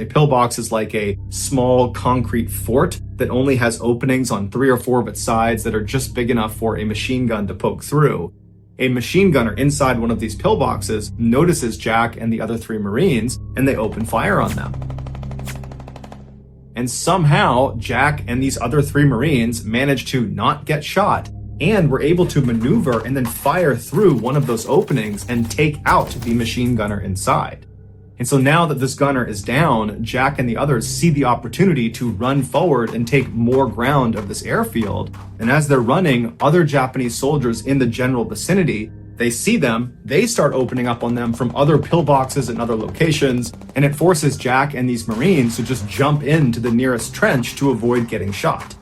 is like a small concrete fort that only has openings on 3 or 4 of its sides that are just big enough for a machine gun to poke through. A machine gunner inside one of these pillboxes notices Jack and the other 3 Marines, and they open fire on them. And somehow, Jack and these other 3 Marines managed to not get shot, and were able to maneuver and then fire through one of those openings and take out the machine gunner inside. And so now that this gunner is down, Jack and the others see the opportunity to run forward and take more ground of this airfield. And as they're running, other Japanese soldiers in the general vicinity, they see them, they start opening up on them from other pillboxes and other locations, and it forces Jack and these Marines to just jump into the nearest trench to avoid getting shot.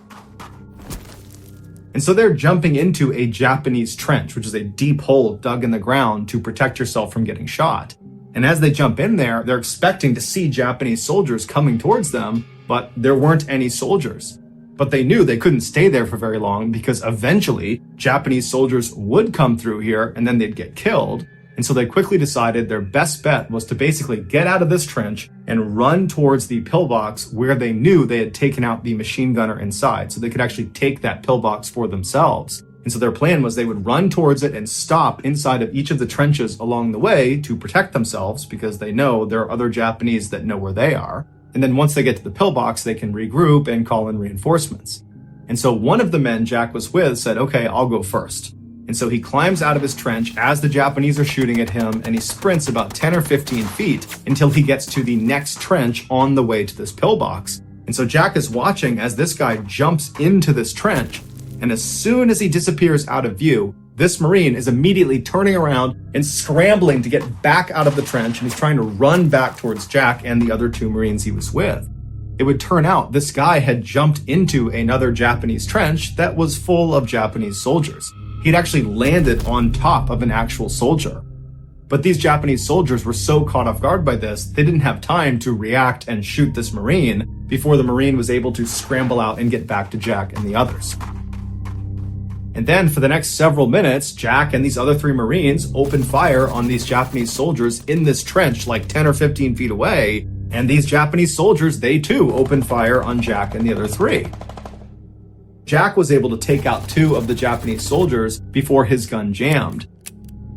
And so they're jumping into a Japanese trench, which is a deep hole dug in the ground to protect yourself from getting shot. And as they jump in there, they're expecting to see Japanese soldiers coming towards them, but there weren't any soldiers. But they knew they couldn't stay there for very long because eventually Japanese soldiers would come through here and then they'd get killed. And so they quickly decided their best bet was to basically get out of this trench and run towards the pillbox where they knew they had taken out the machine gunner inside, so they could actually take that pillbox for themselves. And so their plan was they would run towards it and stop inside of each of the trenches along the way to protect themselves because they know there are other Japanese that know where they are. And then once they get to the pillbox, they can regroup and call in reinforcements. And so one of the men Jack was with said, "Okay, I'll go first." And so he climbs out of his trench as the Japanese are shooting at him, and he sprints about 10 or 15 feet until he gets to the next trench on the way to this pillbox. And so Jack is watching as this guy jumps into this trench, And as soon as he disappears out of view, this Marine is immediately turning around and scrambling to get back out of the trench, and he's trying to run back towards Jack and the other two Marines he was with. It would turn out this guy had jumped into another Japanese trench that was full of Japanese soldiers. He'd actually landed on top of an actual soldier. But these Japanese soldiers were so caught off guard by this, they didn't have time to react and shoot this Marine before the Marine was able to scramble out and get back to Jack and the others. And then for the next several minutes, Jack and these other three Marines opened fire on these Japanese soldiers in this trench like 10 or 15 feet away. And these Japanese soldiers, they too opened fire on Jack and the other three. Jack was able to take out two of the Japanese soldiers before his gun jammed.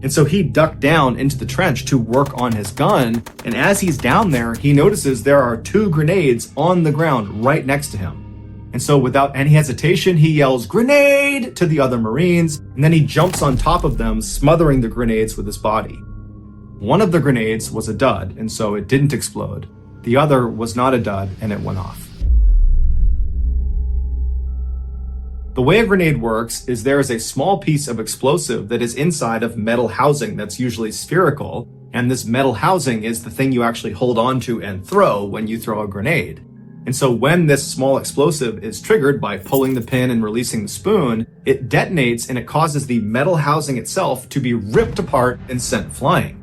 And so he ducked down into the trench to work on his gun. And as he's down there, he notices there are two grenades on the ground right next to him. And so without any hesitation, he yells, "Grenade!" to the other Marines, and then he jumps on top of them, smothering the grenades with his body. One of the grenades was a dud, and so it didn't explode. The other was not a dud, and it went off. The way a grenade works is there is a small piece of explosive that is inside of metal housing that's usually spherical, and this metal housing is the thing you actually hold on to and throw when you throw a grenade. And so when this small explosive is triggered by pulling the pin and releasing the spoon, it detonates and it causes the metal housing itself to be ripped apart and sent flying.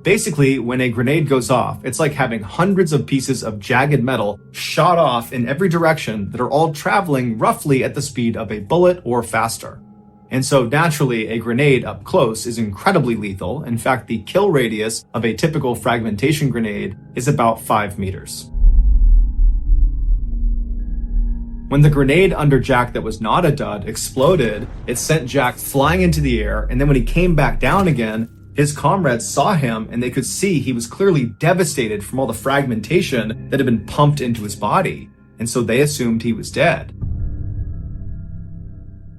Basically, when a grenade goes off, it's like having hundreds of pieces of jagged metal shot off in every direction that are all traveling roughly at the speed of a bullet or faster. And so naturally, a grenade up close is incredibly lethal. In fact, the kill radius of a typical fragmentation grenade is about 5 meters. When the grenade under Jack that was not a dud exploded, it sent Jack flying into the air, and then when he came back down again, his comrades saw him and they could see he was clearly devastated from all the fragmentation that had been pumped into his body, and so they assumed he was dead.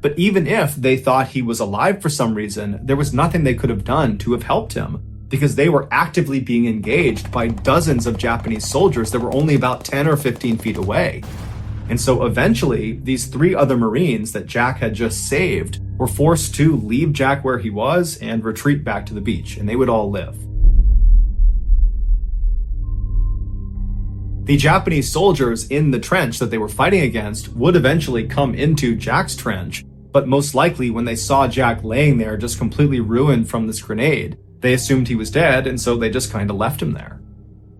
But even if they thought he was alive for some reason, there was nothing they could have done to have helped him, because they were actively being engaged by dozens of Japanese soldiers that were only about 10 or 15 feet away. And so eventually, these three other Marines that Jack had just saved were forced to leave Jack where he was and retreat back to the beach, and they would all live. The Japanese soldiers in the trench that they were fighting against would eventually come into Jack's trench, but most likely when they saw Jack laying there just completely ruined from this grenade, they assumed he was dead, and so they just kind of left him there.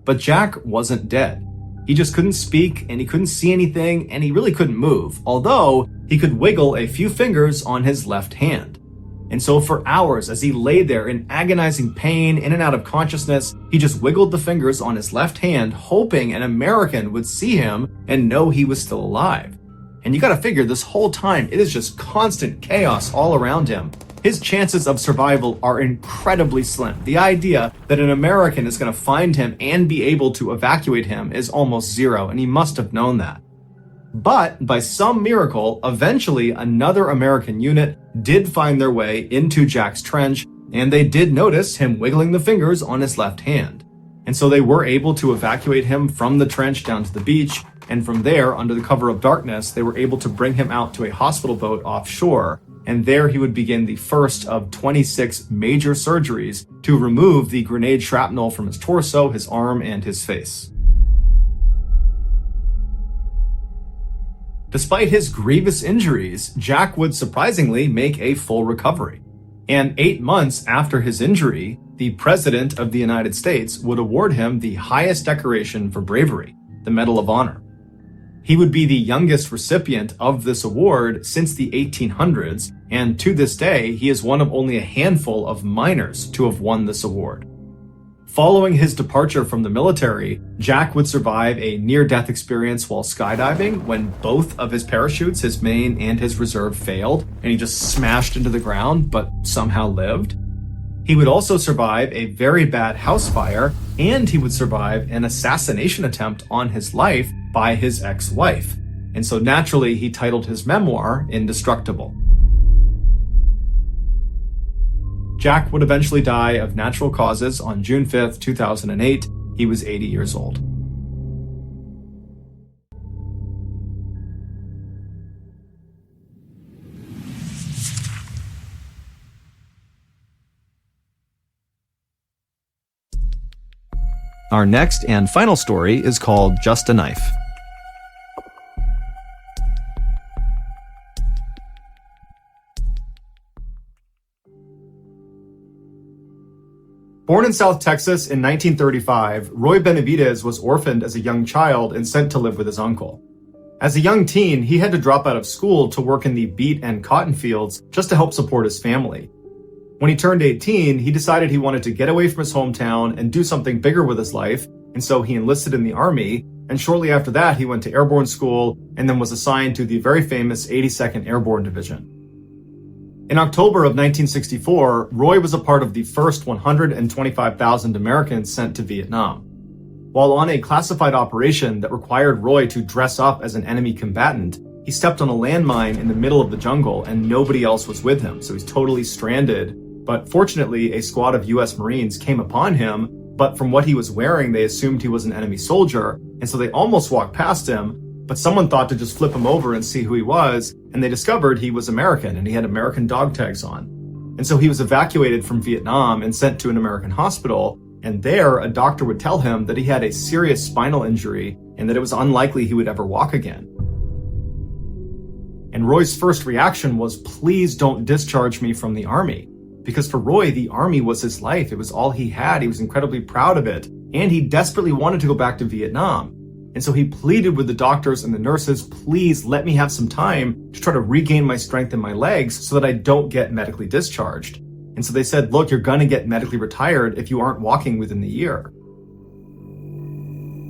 But Jack wasn't dead. He just couldn't speak, and he couldn't see anything, and he really couldn't move, although he could wiggle a few fingers on his left hand. And so for hours, as he lay there in agonizing pain, in and out of consciousness, he just wiggled the fingers on his left hand, hoping an American would see him and know he was still alive. And you gotta figure, this whole time, it is just constant chaos all around him. His chances of survival are incredibly slim. The idea that an American is going to find him and be able to evacuate him is almost zero, and he must have known that. But by some miracle, eventually another American unit did find their way into Jack's trench, and they did notice him wiggling the fingers on his left hand. And so they were able to evacuate him from the trench down to the beach, and from there, under the cover of darkness, they were able to bring him out to a hospital boat offshore. And there he would begin the first of 26 major surgeries to remove the grenade shrapnel from his torso, his arm, and his face. Despite his grievous injuries, Jack would surprisingly make a full recovery. And 8 months after his injury, the President of the United States would award him the highest decoration for bravery, the Medal of Honor. He would be the youngest recipient of this award since the 1800s, and to this day, he is one of only a handful of minors to have won this award. Following his departure from the military, Jack would survive a near-death experience while skydiving when both of his parachutes, his main and his reserve, failed, and he just smashed into the ground, but somehow lived. He would also survive a very bad house fire, and he would survive an assassination attempt on his life by his ex-wife. And so naturally, he titled his memoir Indestructible. Jack would eventually die of natural causes on June 5th, 2008. He was 80 years old. Our next and final story is called Just a Knife. Born in South Texas in 1935, Roy Benavidez was orphaned as a young child and sent to live with his uncle. As a young teen, he had to drop out of school to work in the beet and cotton fields just to help support his family. When he turned 18, he decided he wanted to get away from his hometown and do something bigger with his life, and so he enlisted in the Army, and shortly after that, he went to airborne school and then was assigned to the very famous 82nd Airborne Division. In October of 1964, Roy was a part of the first 125,000 Americans sent to Vietnam. While on a classified operation that required Roy to dress up as an enemy combatant, he stepped on a landmine in the middle of the jungle and nobody else was with him, so he's totally stranded. But fortunately, a squad of US Marines came upon him, but from what he was wearing, they assumed he was an enemy soldier, and so they almost walked past him, but someone thought to just flip him over and see who he was, and they discovered he was American and he had American dog tags on. And so he was evacuated from Vietnam and sent to an American hospital, and there a doctor would tell him that he had a serious spinal injury and that it was unlikely he would ever walk again. And Roy's first reaction was, please don't discharge me from the Army. Because for Roy, the Army was his life. It was all he had. He was incredibly proud of it. And he desperately wanted to go back to Vietnam. And so he pleaded with the doctors and the nurses, please let me have some time to try to regain my strength in my legs so that I don't get medically discharged. And so they said, look, you're gonna get medically retired if you aren't walking within the year.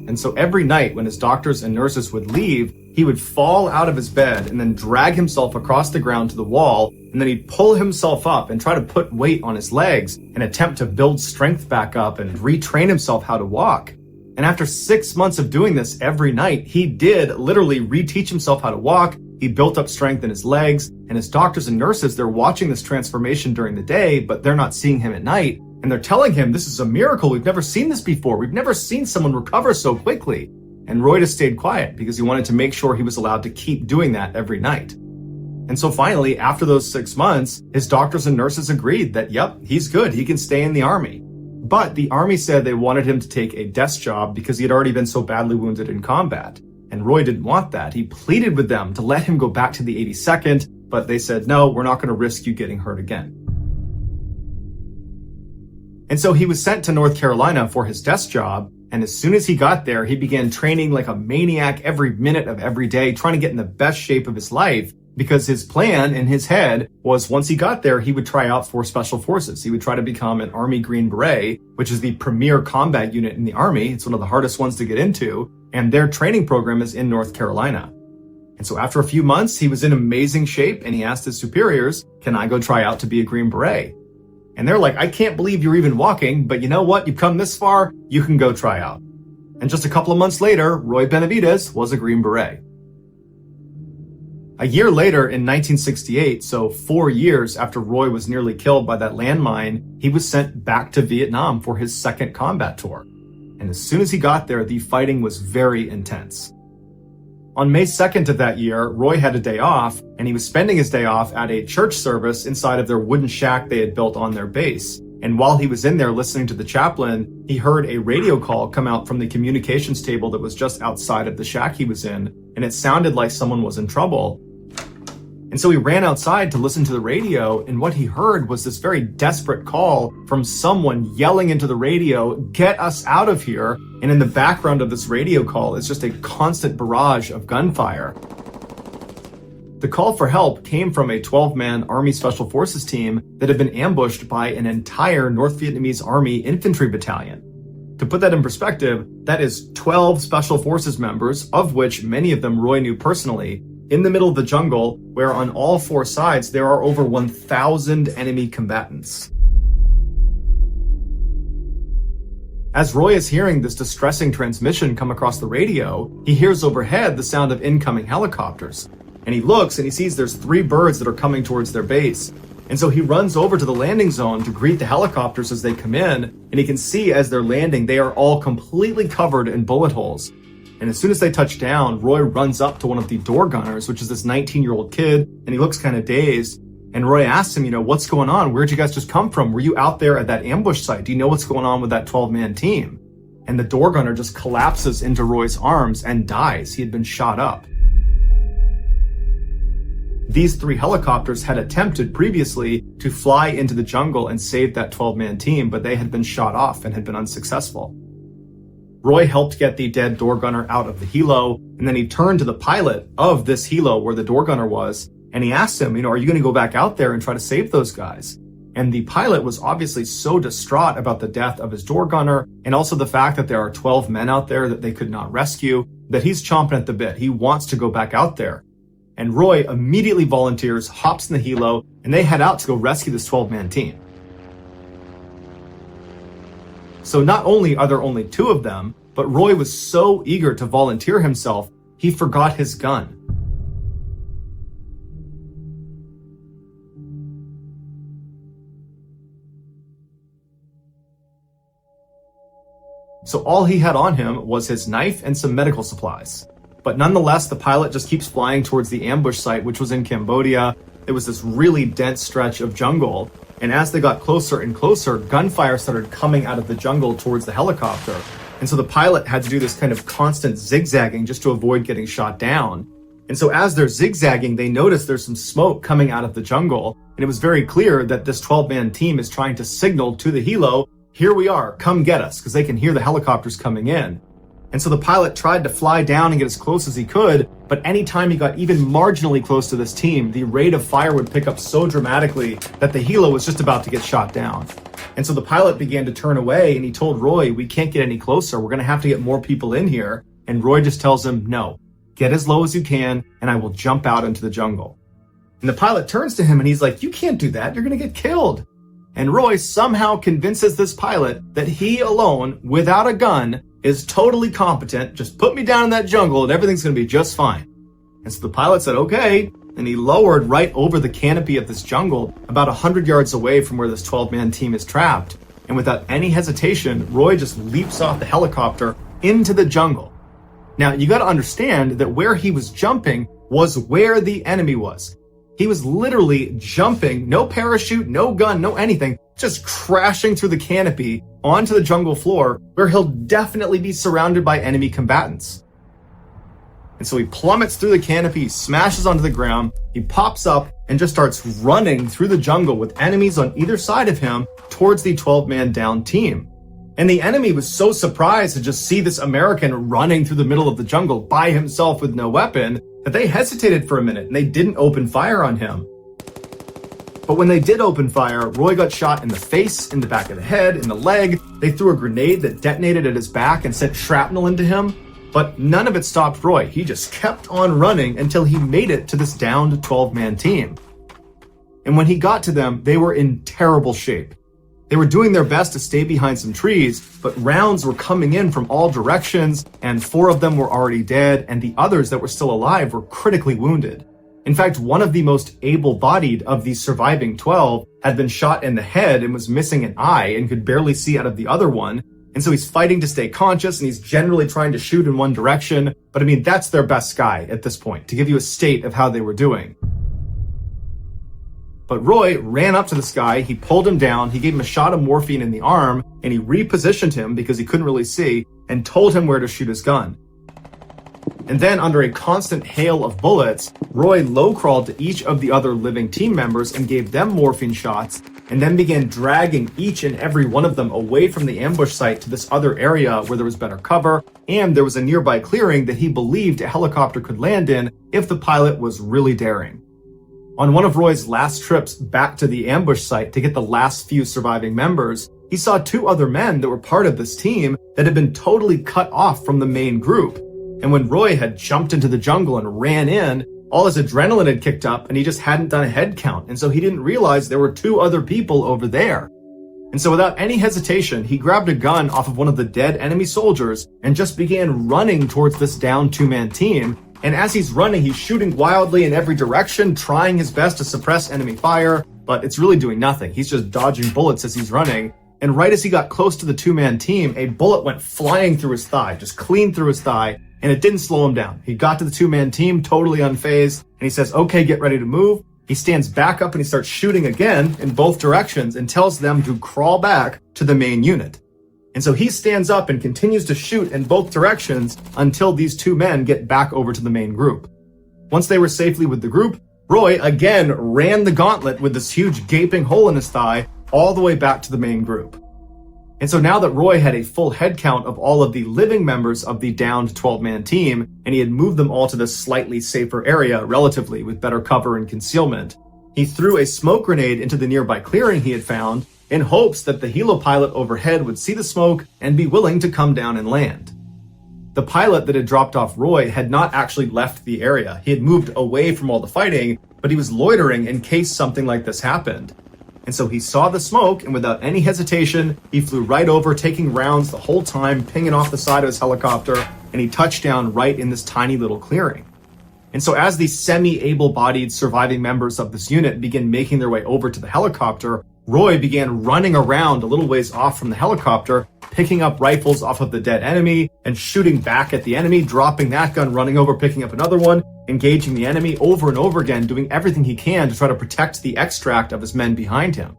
And so every night when his doctors and nurses would leave, he would fall out of his bed and then drag himself across the ground to the wall, and then he'd pull himself up and try to put weight on his legs and attempt to build strength back up and retrain himself how to walk. And after 6 months of doing this every night, he did literally reteach himself how to walk. He built up strength in his legs, and his doctors and nurses, they're watching this transformation during the day, but they're not seeing him at night. And they're telling him, this is a miracle. We've never seen this before. We've never seen someone recover so quickly. And Roy just stayed quiet because he wanted to make sure he was allowed to keep doing that every night. And so finally, after those 6 months, his doctors and nurses agreed that, yep, he's good. He can stay in the Army. But the Army said they wanted him to take a desk job because he had already been so badly wounded in combat. And Roy didn't want that. He pleaded with them to let him go back to the 82nd, but they said, no, we're not going to risk you getting hurt again. And so he was sent to North Carolina for his desk job. And as soon as he got there, he began training like a maniac every minute of every day, trying to get in the best shape of his life. Because his plan in his head was once he got there, he would try out for Special Forces. He would try to become an Army Green Beret, which is the premier combat unit in the Army. It's one of the hardest ones to get into, and their training program is in North Carolina. And so after a few months, he was in amazing shape, and he asked his superiors, can I go try out to be a Green Beret? And they're like, I can't believe you're even walking, but you know what? You've come this far, you can go try out. And just a couple of months later, Roy Benavidez was a Green Beret. A year later, in 1968, so 4 years after Roy was nearly killed by that landmine, he was sent back to Vietnam for his second combat tour. And as soon as he got there, the fighting was very intense. On May 2nd of that year, Roy had a day off, and he was spending his day off at a church service inside of their wooden shack they had built on their base. And while he was in there listening to the chaplain, he heard a radio call come out from the communications table that was just outside of the shack he was in, and it sounded like someone was in trouble. And so he ran outside to listen to the radio, and what he heard was this very desperate call from someone yelling into the radio, get us out of here. And in the background of this radio call is just a constant barrage of gunfire. The call for help came from a 12-man Army Special Forces team that had been ambushed by an entire North Vietnamese Army infantry battalion. To put that in perspective, that is 12 Special Forces members, of which many of them Roy knew personally, in the middle of the jungle, where on all four sides there are over 1,000 enemy combatants. As Roy is hearing this distressing transmission come across the radio, he hears overhead the sound of incoming helicopters. And he looks and he sees there's 3 birds that are coming towards their base. And so he runs over to the landing zone to greet the helicopters as they come in, and he can see as they're landing, they are all completely covered in bullet holes. And as soon as they touch down, Roy runs up to one of the door gunners, which is this 19-year-old kid, and he looks kind of dazed. And Roy asks him, what's going on? Where'd you guys just come from? Were you out there at that ambush site? Do you know what's going on with that 12-man team? and the door gunner just collapses into Roy's arms and dies. He had been shot up. These 3 helicopters had attempted previously to fly into the jungle and save that 12-man team, but they had been shot off and had been unsuccessful. Roy helped get the dead door gunner out of the helo, and then he turned to the pilot of this helo where the door gunner was, and he asked him, are you going to go back out there and try to save those guys? And the pilot was obviously so distraught about the death of his door gunner, and also the fact that there are 12 men out there that they could not rescue, that he's chomping at the bit. He wants to go back out there. And Roy immediately volunteers, hops in the helo, and they head out to go rescue this 12-man team. So not only are there only 2 of them, but Roy was so eager to volunteer himself, he forgot his gun. So all he had on him was his knife and some medical supplies. But nonetheless, the pilot just keeps flying towards the ambush site, which was in Cambodia. It was this really dense stretch of jungle. And as they got closer and closer, gunfire started coming out of the jungle towards the helicopter. And so the pilot had to do this kind of constant zigzagging just to avoid getting shot down. And so as they're zigzagging, they notice there's some smoke coming out of the jungle. And it was very clear that this 12-man team is trying to signal to the helo, here we are, come get us, because they can hear the helicopters coming in. And so the pilot tried to fly down and get as close as he could, but anytime he got even marginally close to this team, the rate of fire would pick up so dramatically that the helo was just about to get shot down. And so the pilot began to turn away, and he told Roy, we can't get any closer, we're going to have to get more people in here. And Roy just tells him, no, get as low as you can, and I will jump out into the jungle. And the pilot turns to him and he's like, you can't do that, you're going to get killed. And Roy somehow convinces this pilot that he alone, without a gun, is totally competent. Just put me down in that jungle and everything's going to be just fine. And so the pilot said, okay. And he lowered right over the canopy of this jungle, about 100 yards away from where this 12-man team is trapped. And without any hesitation, Roy just leaps off the helicopter into the jungle. Now, you got to understand that where he was jumping was where the enemy was. He was literally jumping, no parachute, no gun, no anything, just crashing through the canopy onto the jungle floor where he'll definitely be surrounded by enemy combatants. And so he plummets through the canopy, he smashes onto the ground, he pops up and just starts running through the jungle with enemies on either side of him towards the 12-man down team. And the enemy was so surprised to just see this American running through the middle of the jungle by himself with no weapon that they hesitated for a minute and they didn't open fire on him. But when they did open fire, Roy got shot in the face, in the back of the head, in the leg. They threw a grenade that detonated at his back and sent shrapnel into him. But none of it stopped Roy. He just kept on running until he made it to this downed 12-man team. And when he got to them, they were in terrible shape. They were doing their best to stay behind some trees, but rounds were coming in from all directions, and 4 of them were already dead, and the others that were still alive were critically wounded. In fact, one of the most able-bodied of the surviving 12 had been shot in the head and was missing an eye and could barely see out of the other one. And so he's fighting to stay conscious, and he's generally trying to shoot in one direction. But I mean, that's their best guy at this point, to give you a state of how they were doing. But Roy ran up to this guy, he pulled him down, he gave him a shot of morphine in the arm, and he repositioned him because he couldn't really see, and told him where to shoot his gun. And then, under a constant hail of bullets, Roy low-crawled to each of the other living team members and gave them morphine shots, and then began dragging each and every one of them away from the ambush site to this other area where there was better cover, and there was a nearby clearing that he believed a helicopter could land in if the pilot was really daring. On one of Roy's last trips back to the ambush site to get the last few surviving members, he saw 2 other men that were part of this team that had been totally cut off from the main group. And when Roy had jumped into the jungle and ran in, all his adrenaline had kicked up and he just hadn't done a head count. And so he didn't realize there were 2 other people over there. And so without any hesitation, he grabbed a gun off of one of the dead enemy soldiers and just began running towards this down 2-man team. And as he's running, he's shooting wildly in every direction, trying his best to suppress enemy fire, but it's really doing nothing. He's just dodging bullets as he's running. And right as he got close to the 2-man team, a bullet went flying through his thigh, just clean through his thigh, and it didn't slow him down. He got to the 2-man team totally unfazed, and he says, okay, get ready to move. He stands back up and he starts shooting again in both directions and tells them to crawl back to the main unit. And so he stands up and continues to shoot in both directions until these two men get back over to the main group. Once they were safely with the group, Roy again ran the gauntlet with this huge gaping hole in his thigh all the way back to the main group. And so now that Roy had a full head count of all of the living members of the downed 12-man team, and he had moved them all to this slightly safer area relatively with better cover and concealment, he threw a smoke grenade into the nearby clearing he had found in hopes that the helo pilot overhead would see the smoke and be willing to come down and land. The pilot that had dropped off Roy had not actually left the area. He had moved away from all the fighting, but he was loitering in case something like this happened. And so he saw the smoke, and without any hesitation, he flew right over, taking rounds the whole time, pinging off the side of his helicopter, and he touched down right in this tiny little clearing. And so as the semi-able-bodied surviving members of this unit began making their way over to the helicopter, Roy began running around a little ways off from the helicopter, picking up rifles off of the dead enemy and shooting back at the enemy, dropping that gun, running over, picking up another one, engaging the enemy over and over again, doing everything he can to try to protect the extract of his men behind him.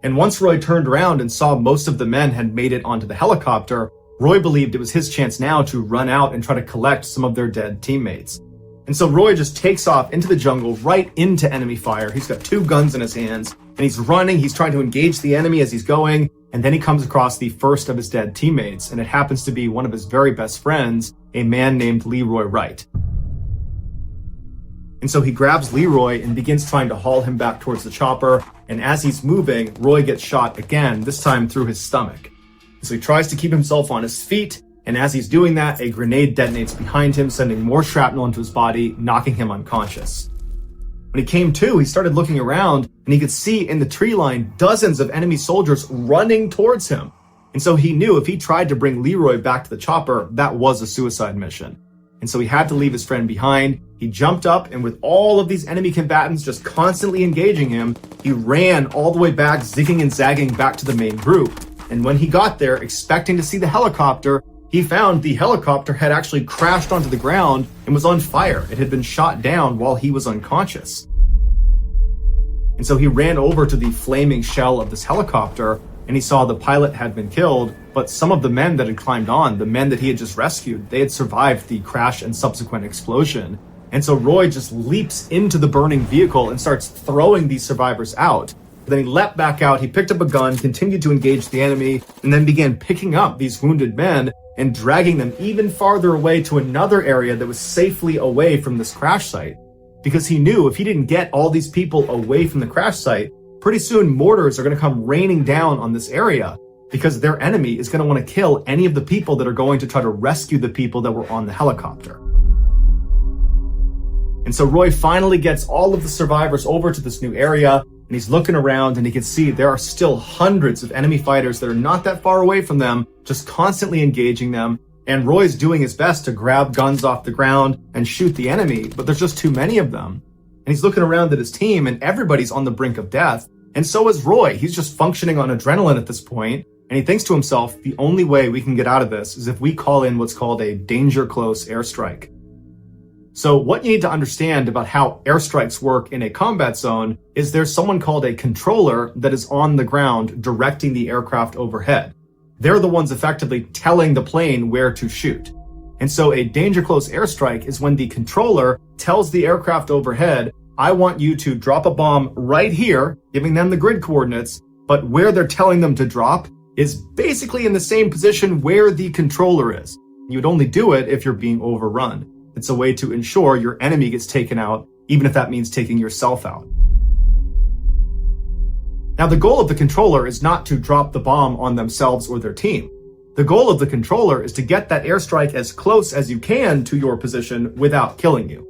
And once Roy turned around and saw most of the men had made it onto the helicopter, Roy believed it was his chance now to run out and try to collect some of their dead teammates. And so Roy just takes off into the jungle, right into enemy fire. He's got two guns in his hands, and he's running. He's trying to engage the enemy as he's going, and then he comes across the first of his dead teammates, and it happens to be one of his very best friends, a man named Leroy Wright. And so he grabs Leroy and begins trying to haul him back towards the chopper, and as he's moving, Roy gets shot again, this time through his stomach. So he tries to keep himself on his feet, and as he's doing that, a grenade detonates behind him, sending more shrapnel into his body, knocking him unconscious. When he came to, he started looking around, and he could see in the tree line dozens of enemy soldiers running towards him. And so he knew if he tried to bring Leroy back to the chopper, that was a suicide mission. And so he had to leave his friend behind. He jumped up, and with all of these enemy combatants just constantly engaging him, he ran all the way back, zigging and zagging back to the main group. And when he got there, expecting to see the helicopter, he found the helicopter had actually crashed onto the ground and was on fire. It had been shot down while he was unconscious. And so he ran over to the flaming shell of this helicopter, and he saw the pilot had been killed, but some of the men that had climbed on, the men that he had just rescued, they had survived the crash and subsequent explosion. And so Roy just leaps into the burning vehicle and starts throwing these survivors out. Then he leapt back out, he picked up a gun, continued to engage the enemy, and then began picking up these wounded men and dragging them even farther away to another area that was safely away from this crash site. Because he knew if he didn't get all these people away from the crash site, pretty soon mortars are going to come raining down on this area, because their enemy is going to want to kill any of the people that are going to try to rescue the people that were on the helicopter. And so Roy finally gets all of the survivors over to this new area, and he's looking around, and he can see there are still hundreds of enemy fighters that are not that far away from them, just constantly engaging them. And Roy's doing his best to grab guns off the ground and shoot the enemy, but there's just too many of them. And he's looking around at his team, and everybody's on the brink of death. And so is Roy. He's just functioning on adrenaline at this point, and he thinks to himself, the only way we can get out of this is if we call in what's called a danger close airstrike. So what you need to understand about how airstrikes work in a combat zone is there's someone called a controller that is on the ground directing the aircraft overhead. They're the ones effectively telling the plane where to shoot. And so a danger close airstrike is when the controller tells the aircraft overhead, I want you to drop a bomb right here, giving them the grid coordinates, but where they're telling them to drop is basically in the same position where the controller is. You'd only do it if you're being overrun. It's a way to ensure your enemy gets taken out, even if that means taking yourself out. Now, the goal of the controller is not to drop the bomb on themselves or their team. The goal of the controller is to get that airstrike as close as you can to your position without killing you.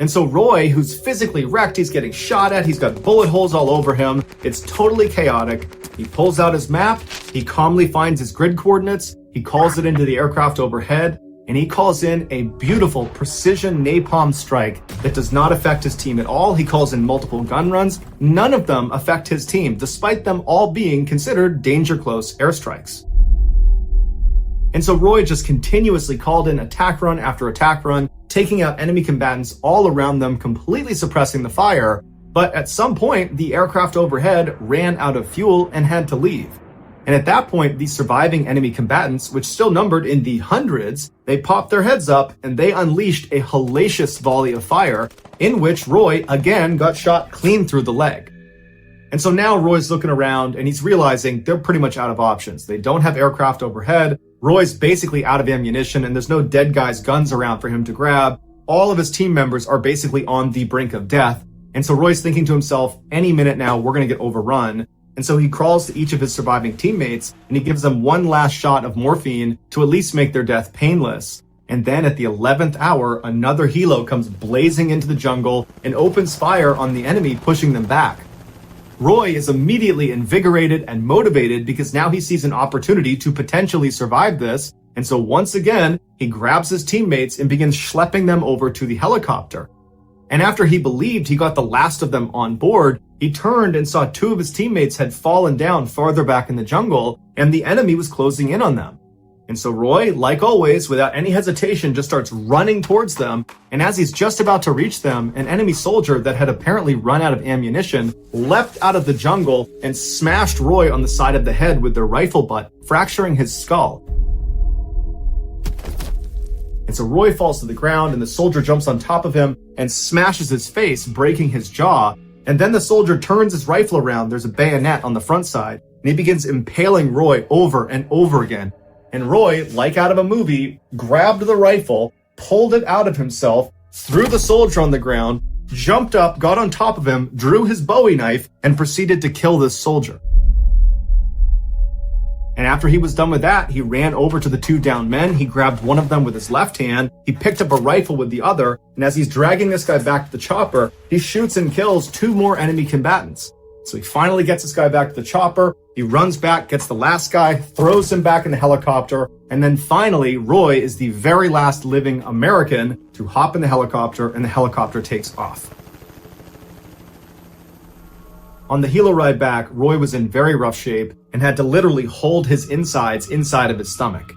And so Roy, who's physically wrecked, he's getting shot at, he's got bullet holes all over him, it's totally chaotic. He pulls out his map, he calmly finds his grid coordinates, he calls it into the aircraft overhead, and he calls in a beautiful precision napalm strike that does not affect his team at all. He calls in multiple gun runs. None of them affect his team, despite them all being considered danger close airstrikes. And so Roy just continuously called in attack run after attack run, taking out enemy combatants all around them, completely suppressing the fire. But at some point, the aircraft overhead ran out of fuel and had to leave. And at that point, the surviving enemy combatants, which still numbered in the hundreds, they popped their heads up and they unleashed a hellacious volley of fire in which Roy again got shot clean through the leg. And so now Roy's looking around and he's realizing they're pretty much out of options. They don't have aircraft overhead. Roy's basically out of ammunition and there's no dead guys' guns around for him to grab. All of his team members are basically on the brink of death. And so Roy's thinking to himself, any minute now, we're going to get overrun. And so he crawls to each of his surviving teammates and he gives them one last shot of morphine to at least make their death painless. And then at the 11th hour, another helo comes blazing into the jungle and opens fire on the enemy, pushing them back. Roy is immediately invigorated and motivated because now he sees an opportunity to potentially survive this. And so once again, he grabs his teammates and begins schlepping them over to the helicopter. And after he believed he got the last of them on board, he turned and saw two of his teammates had fallen down farther back in the jungle and the enemy was closing in on them. And so Roy, like always, without any hesitation, just starts running towards them. And as he's just about to reach them, an enemy soldier that had apparently run out of ammunition leapt out of the jungle and smashed Roy on the side of the head with their rifle butt, fracturing his skull. And so Roy falls to the ground and the soldier jumps on top of him and smashes his face, breaking his jaw. And then the soldier turns his rifle around. There's a bayonet on the front side and he begins impaling Roy over and over again. And Roy, like out of a movie, grabbed the rifle, pulled it out of himself, threw the soldier on the ground, jumped up, got on top of him, drew his Bowie knife, and proceeded to kill this soldier. And after he was done with that, he ran over to the two downed men. He grabbed one of them with his left hand. He picked up a rifle with the other. And as he's dragging this guy back to the chopper, he shoots and kills two more enemy combatants. So he finally gets this guy back to the chopper. He runs back, gets the last guy, throws him back in the helicopter. And then finally, Roy is the very last living American to hop in the helicopter, and the helicopter takes off. On the helo ride back, Roy was in very rough shape and had to literally hold his insides inside of his stomach.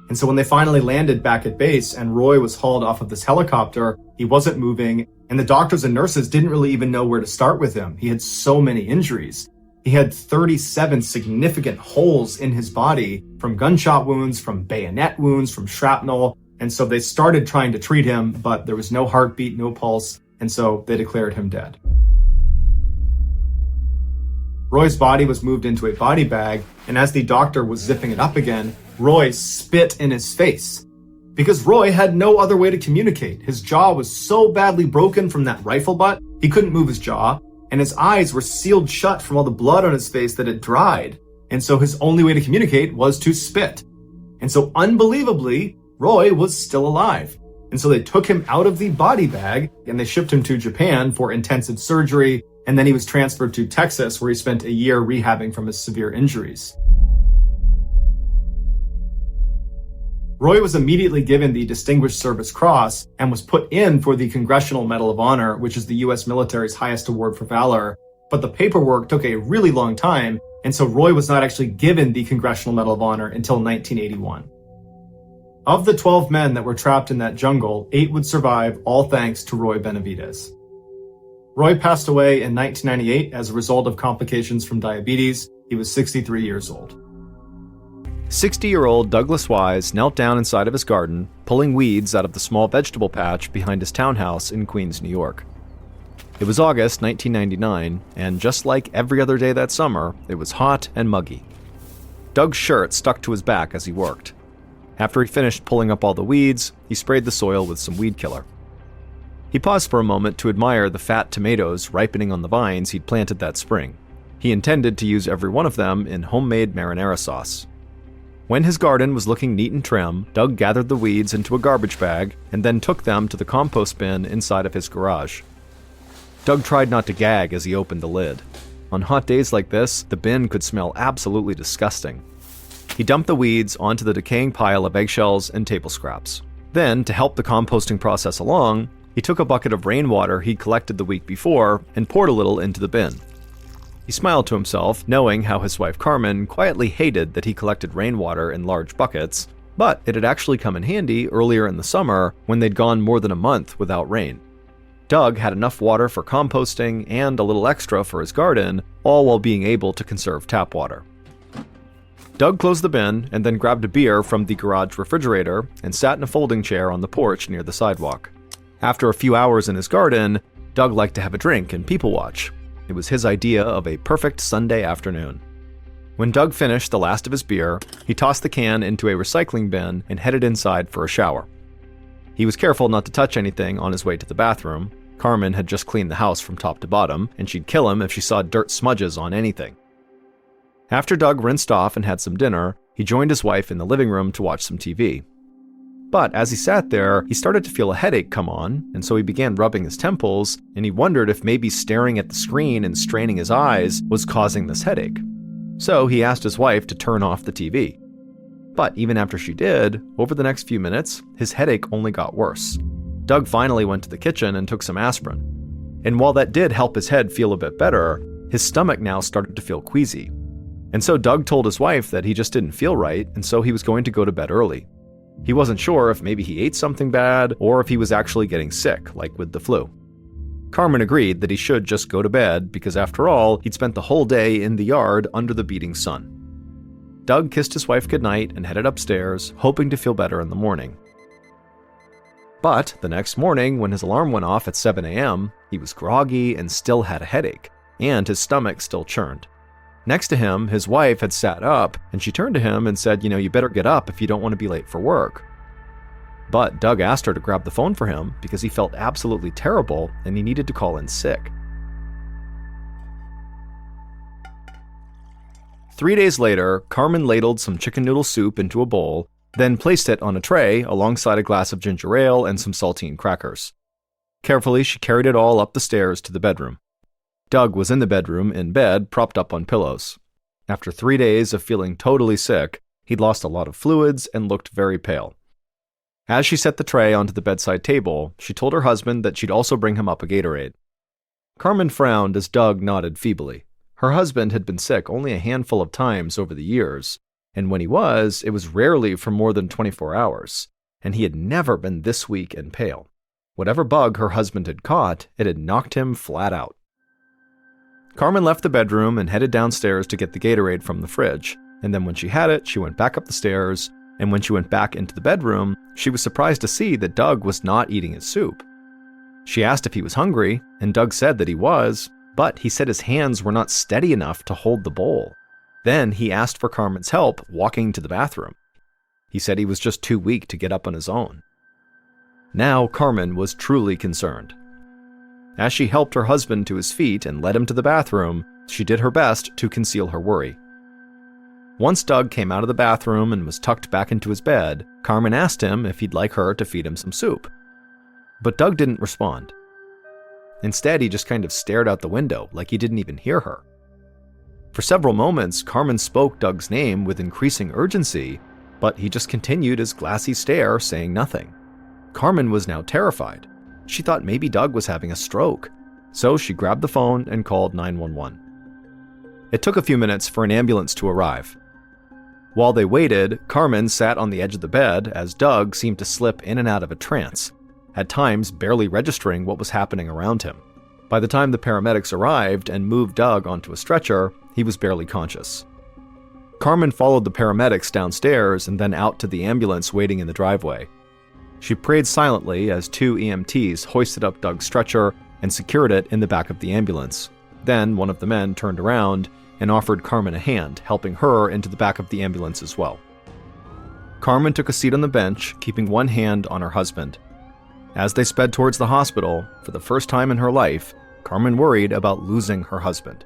And so when they finally landed back at base and Roy was hauled off of this helicopter, he wasn't moving, and the doctors and nurses didn't really even know where to start with him. He had so many injuries. He had 37 significant holes in his body from gunshot wounds, from bayonet wounds, from shrapnel. And so they started trying to treat him, but there was no heartbeat, no pulse, and so they declared him dead. Roy's body was moved into a body bag, and as the doctor was zipping it up again, Roy spit in his face. Because Roy had no other way to communicate. His jaw was so badly broken from that rifle butt, he couldn't move his jaw, and his eyes were sealed shut from all the blood on his face that had dried. And so his only way to communicate was to spit. And so unbelievably, Roy was still alive. And so they took him out of the body bag and they shipped him to Japan for intensive surgery. And then he was transferred to Texas, where he spent a year rehabbing from his severe injuries. Roy was immediately given the Distinguished Service Cross and was put in for the Congressional Medal of Honor, which is the U.S. military's highest award for valor. But the paperwork took a really long time, and so Roy was not actually given the Congressional Medal of Honor until 1981. Of the 12 men that were trapped in that jungle, 8 would survive, all thanks to Roy Benavidez. Roy passed away in 1998 as a result of complications from diabetes. He was 63 years old. 60-year-old Douglas Wise knelt down inside of his garden, pulling weeds out of the small vegetable patch behind his townhouse in Queens, New York. It was August 1999, and just like every other day that summer, it was hot and muggy. Doug's shirt stuck to his back as he worked. After he finished pulling up all the weeds, he sprayed the soil with some weed killer. He paused for a moment to admire the fat tomatoes ripening on the vines he'd planted that spring. He intended to use every one of them in homemade marinara sauce. When his garden was looking neat and trim, Doug gathered the weeds into a garbage bag and then took them to the compost bin inside of his garage. Doug tried not to gag as he opened the lid. On hot days like this, the bin could smell absolutely disgusting. He dumped the weeds onto the decaying pile of eggshells and table scraps. Then, to help the composting process along, he took a bucket of rainwater he'd collected the week before and poured a little into the bin. He smiled to himself, knowing how his wife Carmen quietly hated that he collected rainwater in large buckets, but it had actually come in handy earlier in the summer when they'd gone more than a month without rain. Doug had enough water for composting and a little extra for his garden, all while being able to conserve tap water. Doug closed the bin and then grabbed a beer from the garage refrigerator and sat in a folding chair on the porch near the sidewalk. After a few hours in his garden, Doug liked to have a drink and people watch. It was his idea of a perfect Sunday afternoon. When Doug finished the last of his beer, he tossed the can into a recycling bin and headed inside for a shower. He was careful not to touch anything on his way to the bathroom. Carmen had just cleaned the house from top to bottom, and she'd kill him if she saw dirt smudges on anything. After Doug rinsed off and had some dinner, he joined his wife in the living room to watch some TV. But as he sat there, he started to feel a headache come on, and so he began rubbing his temples, and he wondered if maybe staring at the screen and straining his eyes was causing this headache. So he asked his wife to turn off the TV. But even after she did, over the next few minutes, his headache only got worse. Doug finally went to the kitchen and took some aspirin. And while that did help his head feel a bit better, his stomach now started to feel queasy. And so Doug told his wife that he just didn't feel right, and so he was going to go to bed early. He wasn't sure if maybe he ate something bad or if he was actually getting sick, like with the flu. Carmen agreed that he should just go to bed because after all, he'd spent the whole day in the yard under the beating sun. Doug kissed his wife goodnight and headed upstairs, hoping to feel better in the morning. But the next morning, when his alarm went off at 7 a.m., he was groggy and still had a headache, and his stomach still churned. Next to him, his wife had sat up, and she turned to him and said, you better get up if you don't want to be late for work. But Doug asked her to grab the phone for him because he felt absolutely terrible and he needed to call in sick. 3 days later, Carmen ladled some chicken noodle soup into a bowl, then placed it on a tray alongside a glass of ginger ale and some saltine crackers. Carefully, she carried it all up the stairs to the bedroom. Doug was in the bedroom, in bed, propped up on pillows. After 3 days of feeling totally sick, he'd lost a lot of fluids and looked very pale. As she set the tray onto the bedside table, she told her husband that she'd also bring him up a Gatorade. Carmen frowned as Doug nodded feebly. Her husband had been sick only a handful of times over the years, and when he was, it was rarely for more than 24 hours, and he had never been this weak and pale. Whatever bug her husband had caught, it had knocked him flat out. Carmen left the bedroom and headed downstairs to get the Gatorade from the fridge, and then when she had it, she went back up the stairs, and when she went back into the bedroom, she was surprised to see that Doug was not eating his soup. She asked if he was hungry, and Doug said that he was, but he said his hands were not steady enough to hold the bowl. Then he asked for Carmen's help walking to the bathroom. He said he was just too weak to get up on his own. Now Carmen was truly concerned. As she helped her husband to his feet and led him to the bathroom, she did her best to conceal her worry. Once Doug came out of the bathroom and was tucked back into his bed, Carmen asked him if he'd like her to feed him some soup. But Doug didn't respond. Instead, he just kind of stared out the window like he didn't even hear her. For several moments, Carmen spoke Doug's name with increasing urgency, but he just continued his glassy stare, saying nothing. Carmen was now terrified. She thought maybe Doug was having a stroke, so she grabbed the phone and called 911. It took a few minutes for an ambulance to arrive. While they waited, Carmen sat on the edge of the bed as Doug seemed to slip in and out of a trance, at times barely registering what was happening around him. By the time the paramedics arrived and moved Doug onto a stretcher, he was barely conscious. Carmen followed the paramedics downstairs and then out to the ambulance waiting in the driveway. She prayed silently as 2 EMTs hoisted up Doug's stretcher and secured it in the back of the ambulance. Then one of the men turned around and offered Carmen a hand, helping her into the back of the ambulance as well. Carmen took a seat on the bench, keeping one hand on her husband. As they sped towards the hospital, for the first time in her life, Carmen worried about losing her husband.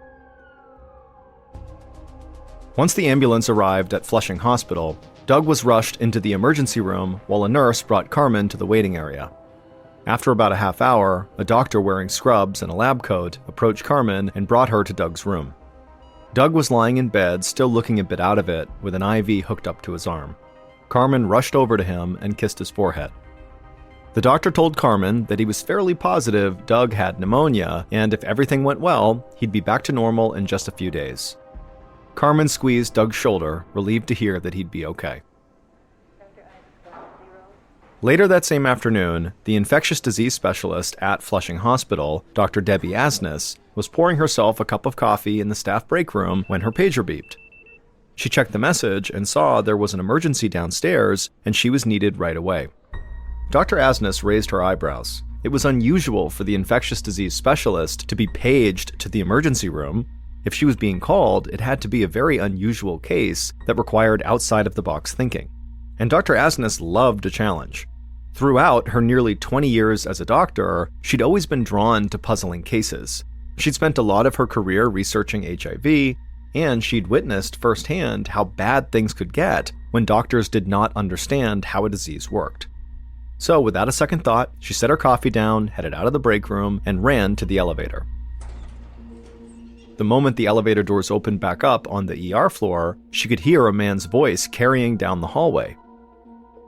Once the ambulance arrived at Flushing Hospital, Doug was rushed into the emergency room while a nurse brought Carmen to the waiting area. After about a half hour, a doctor wearing scrubs and a lab coat approached Carmen and brought her to Doug's room. Doug was lying in bed, still looking a bit out of it, with an IV hooked up to his arm. Carmen rushed over to him and kissed his forehead. The doctor told Carmen that he was fairly positive Doug had pneumonia, and if everything went well, he'd be back to normal in just a few days. Carmen squeezed Doug's shoulder, relieved to hear that he'd be okay. Later that same afternoon, the infectious disease specialist at Flushing Hospital, Dr. Debbie Asnes, was pouring herself a cup of coffee in the staff break room when her pager beeped. She checked the message and saw there was an emergency downstairs and she was needed right away. Dr. Asnes raised her eyebrows. It was unusual for the infectious disease specialist to be paged to the emergency room. If she was being called, it had to be a very unusual case that required outside-of-the-box thinking. And Dr. Asnes loved a challenge. Throughout her nearly 20 years as a doctor, she'd always been drawn to puzzling cases. She'd spent a lot of her career researching HIV, and she'd witnessed firsthand how bad things could get when doctors did not understand how a disease worked. So, without a second thought, she set her coffee down, headed out of the break room, and ran to the elevator. The moment the elevator doors opened back up on the ER floor, she could hear a man's voice carrying down the hallway.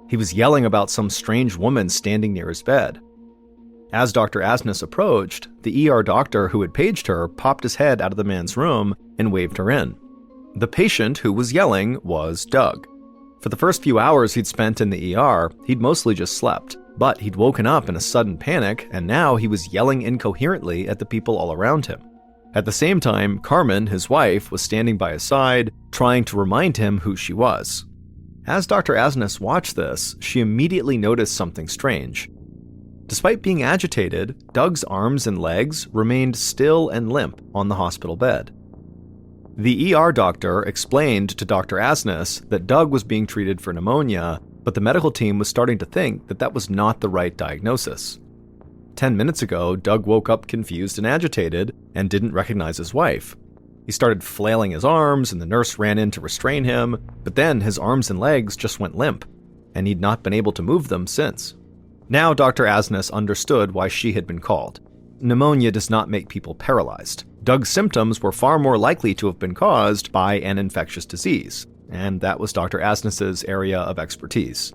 He was yelling about some strange woman standing near his bed. As Dr. Asnes approached, the ER doctor who had paged her popped his head out of the man's room and waved her in. The patient who was yelling was Doug. For the first few hours he'd spent in the ER, he'd mostly just slept, but he'd woken up in a sudden panic, and now he was yelling incoherently at the people all around him. At the same time, Carmen, his wife, was standing by his side, trying to remind him who she was. As Dr. Asnes watched this, she immediately noticed something strange. Despite being agitated, Doug's arms and legs remained still and limp on the hospital bed. The ER doctor explained to Dr. Asnes that Doug was being treated for pneumonia, but the medical team was starting to think that that was not the right diagnosis. 10 minutes ago, Doug woke up confused and agitated and didn't recognize his wife. He started flailing his arms and the nurse ran in to restrain him, but then his arms and legs just went limp, and he'd not been able to move them since. Now Dr. Asnes understood why she had been called. Pneumonia does not make people paralyzed. Doug's symptoms were far more likely to have been caused by an infectious disease, and that was Dr. Asnes's area of expertise.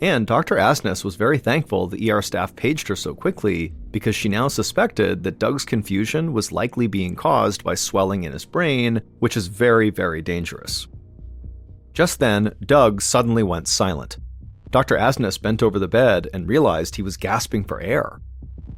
And Dr. Asnes was very thankful the ER staff paged her so quickly because she now suspected that Doug's confusion was likely being caused by swelling in his brain, which is very, very dangerous. Just then, Doug suddenly went silent. Dr. Asnes bent over the bed and realized he was gasping for air.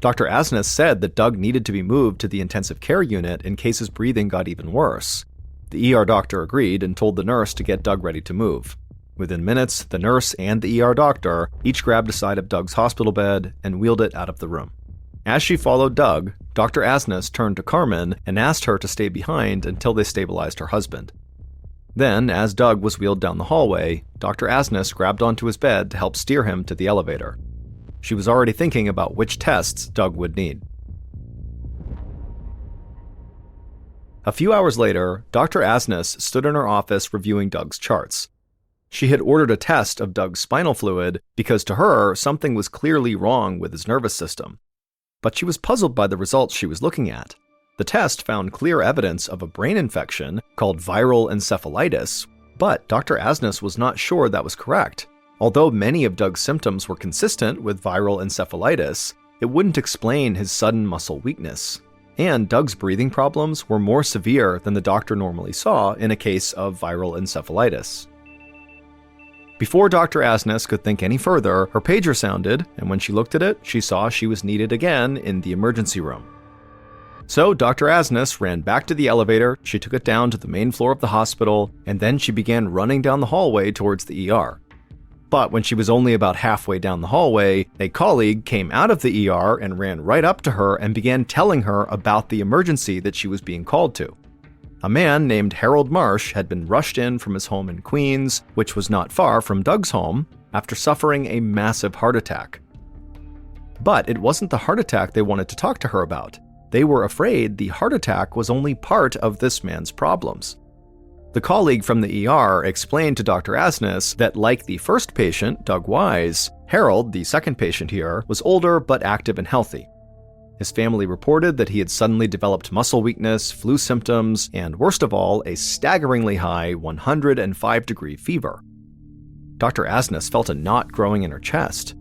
Dr. Asnes said that Doug needed to be moved to the intensive care unit in case his breathing got even worse. The ER doctor agreed and told the nurse to get Doug ready to move. Within minutes, the nurse and the ER doctor each grabbed a side of Doug's hospital bed and wheeled it out of the room. As she followed Doug, Dr. Asnes turned to Carmen and asked her to stay behind until they stabilized her husband. Then, as Doug was wheeled down the hallway, Dr. Asnes grabbed onto his bed to help steer him to the elevator. She was already thinking about which tests Doug would need. A few hours later, Dr. Asnes stood in her office reviewing Doug's charts. She had ordered a test of Doug's spinal fluid because to her, something was clearly wrong with his nervous system. But she was puzzled by the results she was looking at. The test found clear evidence of a brain infection called viral encephalitis, but Dr. Asnes was not sure that was correct. Although many of Doug's symptoms were consistent with viral encephalitis, it wouldn't explain his sudden muscle weakness. And Doug's breathing problems were more severe than the doctor normally saw in a case of viral encephalitis. Before Dr. Asnes could think any further, her pager sounded, and when she looked at it, she saw she was needed again in the emergency room. So Dr. Asnes ran back to the elevator, she took it down to the main floor of the hospital, and then she began running down the hallway towards the ER. But when she was only about halfway down the hallway, a colleague came out of the ER and ran right up to her and began telling her about the emergency that she was being called to. A man named Harold Marsh had been rushed in from his home in Queens, which was not far from Doug's home, after suffering a massive heart attack. But it wasn't the heart attack they wanted to talk to her about. They were afraid the heart attack was only part of this man's problems. The colleague from the ER explained to Dr. Asnes that like the first patient, Doug Wise, Harold, the second patient here, was older but active and healthy. His family reported that he had suddenly developed muscle weakness, flu symptoms, and worst of all, a staggeringly high 105-degree fever. Dr. Asnes felt a knot growing in her chest.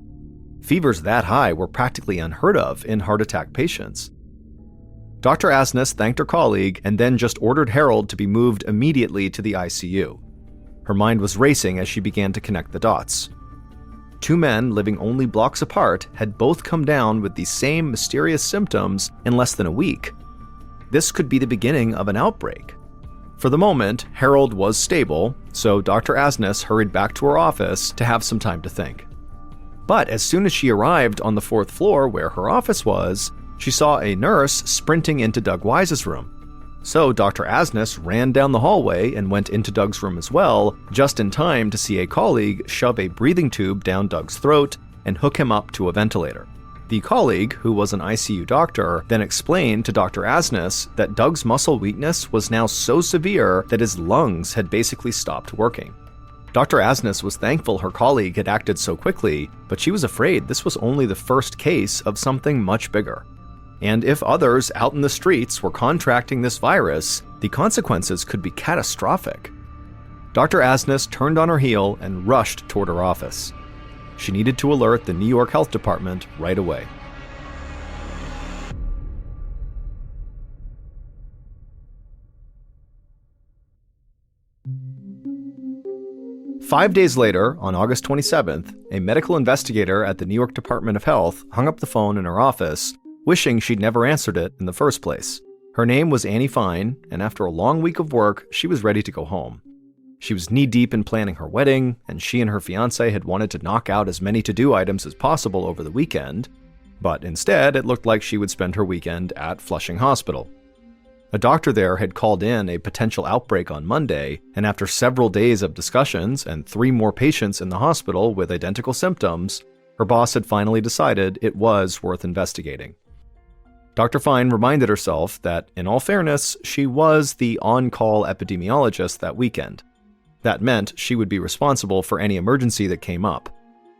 Fevers that high were practically unheard of in heart attack patients. Dr. Asnes thanked her colleague and then just ordered Harold to be moved immediately to the ICU. Her mind was racing as she began to connect the dots. Two men living only blocks apart had both come down with the same mysterious symptoms in less than a week. This could be the beginning of an outbreak. For the moment, Harold was stable, so Dr. Asnes hurried back to her office to have some time to think. But as soon as she arrived on the 4th floor where her office was, she saw a nurse sprinting into Doug Wise's room. So Dr. Asnes ran down the hallway and went into Doug's room as well, just in time to see a colleague shove a breathing tube down Doug's throat and hook him up to a ventilator. The colleague, who was an ICU doctor, then explained to Dr. Asnes that Doug's muscle weakness was now so severe that his lungs had basically stopped working. Dr. Asnes was thankful her colleague had acted so quickly, but she was afraid this was only the first case of something much bigger. And if others out in the streets were contracting this virus, the consequences could be catastrophic. Dr. Asnes turned on her heel and rushed toward her office. She needed to alert the New York Health Department right away. Five days later, on August 27th, a medical investigator at the New York Department of Health hung up the phone in her office, wishing she'd never answered it in the first place. Her name was Annie Fine, and after a long week of work, she was ready to go home. She was knee-deep in planning her wedding, and she and her fiancé had wanted to knock out as many to-do items as possible over the weekend, but instead it looked like she would spend her weekend at Flushing Hospital. A doctor there had called in a potential outbreak on Monday, and after several days of discussions and 3 more patients in the hospital with identical symptoms, her boss had finally decided it was worth investigating. Dr. Fine reminded herself that, in all fairness, she was the on-call epidemiologist that weekend. That meant she would be responsible for any emergency that came up.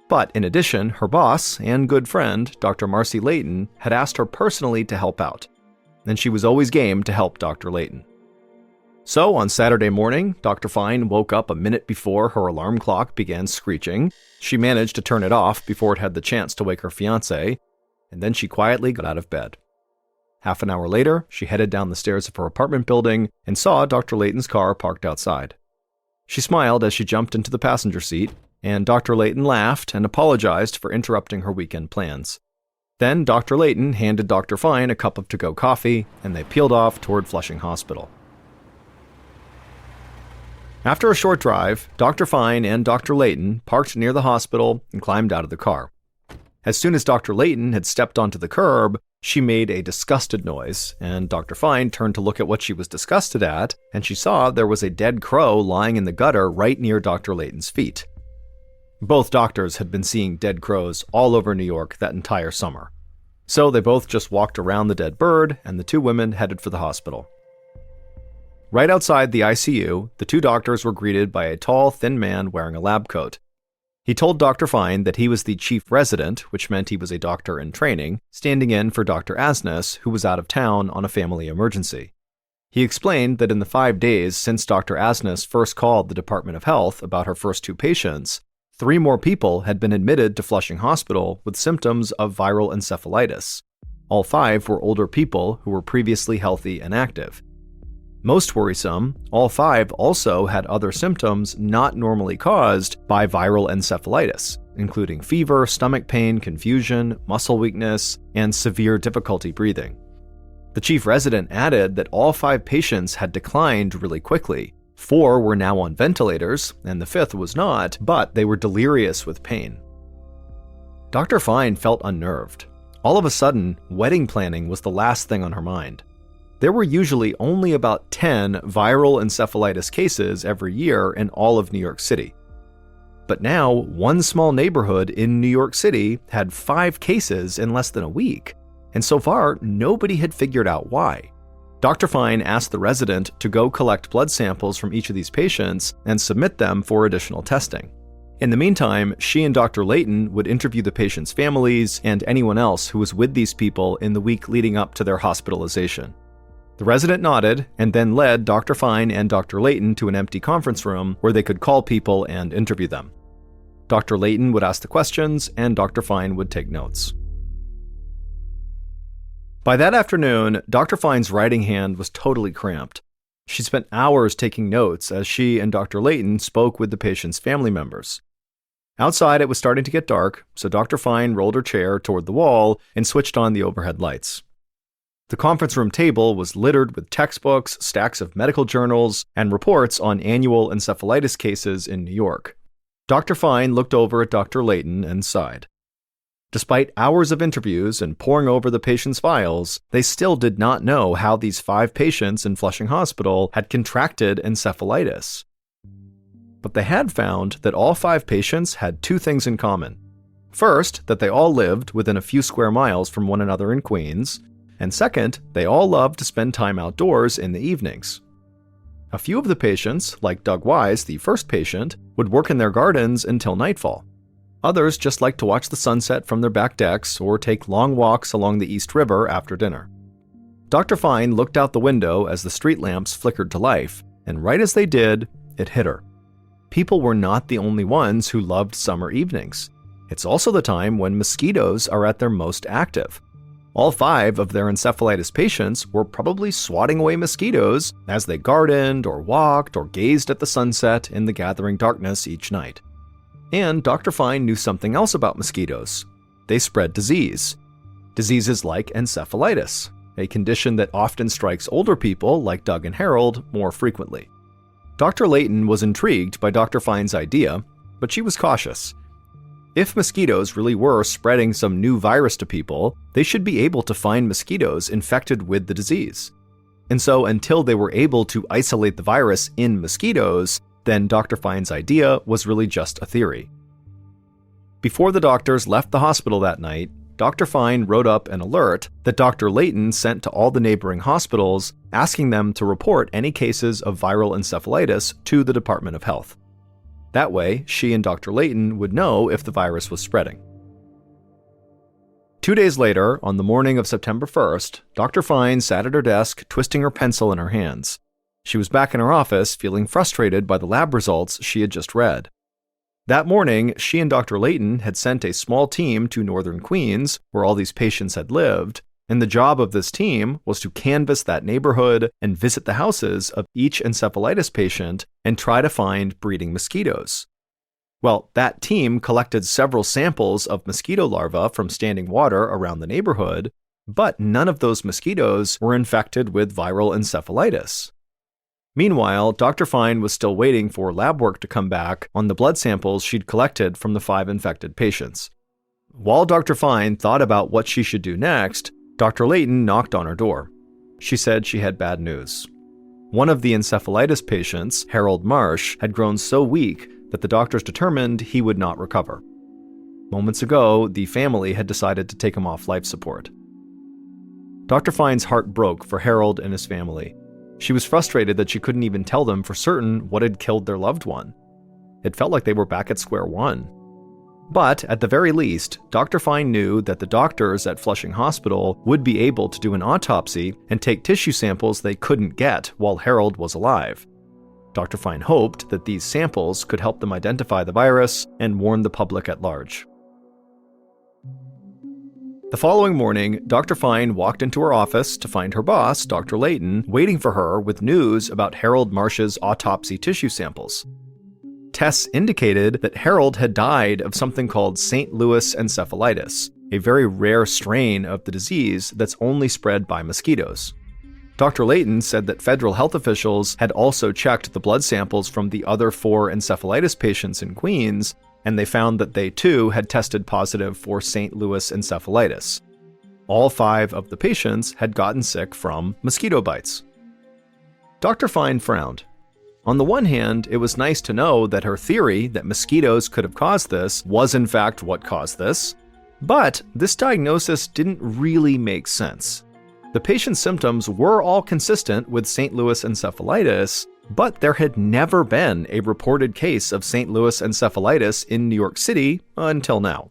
But in addition, her boss and good friend, Dr. Marcy Layton, had asked her personally to help out, and she was always game to help Dr. Layton. So on Saturday morning, Dr. Fine woke up a minute before her alarm clock began screeching. She managed to turn it off before it had the chance to wake her fiancé, and then she quietly got out of bed. Half an hour later, she headed down the stairs of her apartment building and saw Dr. Layton's car parked outside. She smiled as she jumped into the passenger seat, and Dr. Layton laughed and apologized for interrupting her weekend plans. Then Dr. Layton handed Dr. Fine a cup of to-go coffee, and they peeled off toward Flushing Hospital. After a short drive, Dr. Fine and Dr. Layton parked near the hospital and climbed out of the car. As soon as Dr. Layton had stepped onto the curb, she made a disgusted noise, and Dr. Fine turned to look at what she was disgusted at, and she saw there was a dead crow lying in the gutter right near Dr. Layton's feet. Both doctors had been seeing dead crows all over New York that entire summer. So they both just walked around the dead bird, and the 2 women headed for the hospital. Right outside the ICU, the 2 doctors were greeted by a tall, thin man wearing a lab coat. He told Dr. Fine that he was the chief resident, which meant he was a doctor in training, standing in for Dr. Asnes, who was out of town on a family emergency. He explained that in the 5 days since Dr. Asnes first called the Department of Health about her first 2 patients, 3 more people had been admitted to Flushing Hospital with symptoms of viral encephalitis. All 5 were older people who were previously healthy and active. Most worrisome, all 5 also had other symptoms not normally caused by viral encephalitis, including fever, stomach pain, confusion, muscle weakness, and severe difficulty breathing. The chief resident added that all 5 patients had declined really quickly. 4 were now on ventilators, and the 5th was not, but they were delirious with pain. Dr. Fine felt unnerved. All of a sudden, wedding planning was the last thing on her mind. There were usually only about 10 viral encephalitis cases every year in all of New York City. But now, one small neighborhood in New York City had 5 cases in less than a week, and so far, nobody had figured out why. Dr. Fine asked the resident to go collect blood samples from each of these patients and submit them for additional testing. In the meantime, she and Dr. Layton would interview the patients' families and anyone else who was with these people in the week leading up to their hospitalization. The resident nodded and then led Dr. Fine and Dr. Layton to an empty conference room where they could call people and interview them. Dr. Layton would ask the questions and Dr. Fine would take notes. By that afternoon, Dr. Fine's writing hand was totally cramped. She spent hours taking notes as she and Dr. Layton spoke with the patient's family members. Outside, it was starting to get dark, so Dr. Fine rolled her chair toward the wall and switched on the overhead lights. The conference room table was littered with textbooks, stacks of medical journals, and reports on annual encephalitis cases in New York. Dr. Fine looked over at Dr. Layton and sighed. Despite hours of interviews and poring over the patients' files, they still did not know how these 5 patients in Flushing Hospital had contracted encephalitis. But they had found that all 5 patients had 2 things in common. First, that they all lived within a few square miles from one another in Queens, and second, they all loved to spend time outdoors in the evenings. A few of the patients, like Doug Wise, the first patient, would work in their gardens until nightfall. Others just liked to watch the sunset from their back decks or take long walks along the East River after dinner. Dr. Fine looked out the window as the street lamps flickered to life, and right as they did, it hit her. People were not the only ones who loved summer evenings. It's also the time when mosquitoes are at their most active. All 5 of their encephalitis patients were probably swatting away mosquitoes as they gardened or walked or gazed at the sunset in the gathering darkness each night. And Dr. Fine knew something else about mosquitoes. They spread disease. Diseases like encephalitis, a condition that often strikes older people like Doug and Harold more frequently. Dr. Layton was intrigued by Dr. Fine's idea, but she was cautious. If mosquitoes really were spreading some new virus to people, they should be able to find mosquitoes infected with the disease. And so until they were able to isolate the virus in mosquitoes, then Dr. Fine's idea was really just a theory. Before the doctors left the hospital that night, Dr. Fine wrote up an alert that Dr. Layton sent to all the neighboring hospitals, asking them to report any cases of viral encephalitis to the Department of Health. That way, she and Dr. Layton would know if the virus was spreading. 2 days later, on the morning of September 1st, Dr. Fine sat at her desk, twisting her pencil in her hands. She was back in her office, feeling frustrated by the lab results she had just read. That morning, she and Dr. Layton had sent a small team to northern Queens, where all these patients had lived, and the job of this team was to canvass that neighborhood and visit the houses of each encephalitis patient and try to find breeding mosquitoes. Well, that team collected several samples of mosquito larvae from standing water around the neighborhood, but none of those mosquitoes were infected with viral encephalitis. Meanwhile, Dr. Fine was still waiting for lab work to come back on the blood samples she'd collected from the 5 infected patients. While Dr. Fine thought about what she should do next, Dr. Layton knocked on her door. She said she had bad news. One of the encephalitis patients, Harold Marsh, had grown so weak that the doctors determined he would not recover. Moments ago, the family had decided to take him off life support. Dr. Fine's heart broke for Harold and his family. She was frustrated that she couldn't even tell them for certain what had killed their loved one. It felt like they were back at square one. But at the very least, Dr. Fine knew that the doctors at Flushing Hospital would be able to do an autopsy and take tissue samples they couldn't get while Harold was alive. Dr. Fine hoped that these samples could help them identify the virus and warn the public at large. The following morning, Dr. Fine walked into her office to find her boss, Dr. Layton, waiting for her with news about Harold Marsh's autopsy tissue samples. Tests indicated that Harold had died of something called St. Louis encephalitis, a very rare strain of the disease that's only spread by mosquitoes. Dr. Layton said that federal health officials had also checked the blood samples from the other 4 encephalitis patients in Queens, and they found that they too had tested positive for St. Louis encephalitis. All 5 of the patients had gotten sick from mosquito bites. Dr. Fine frowned. On the one hand, it was nice to know that her theory that mosquitoes could have caused this was in fact what caused this, but this diagnosis didn't really make sense. The patient's symptoms were all consistent with St. Louis encephalitis, but there had never been a reported case of St. Louis encephalitis in New York City until now.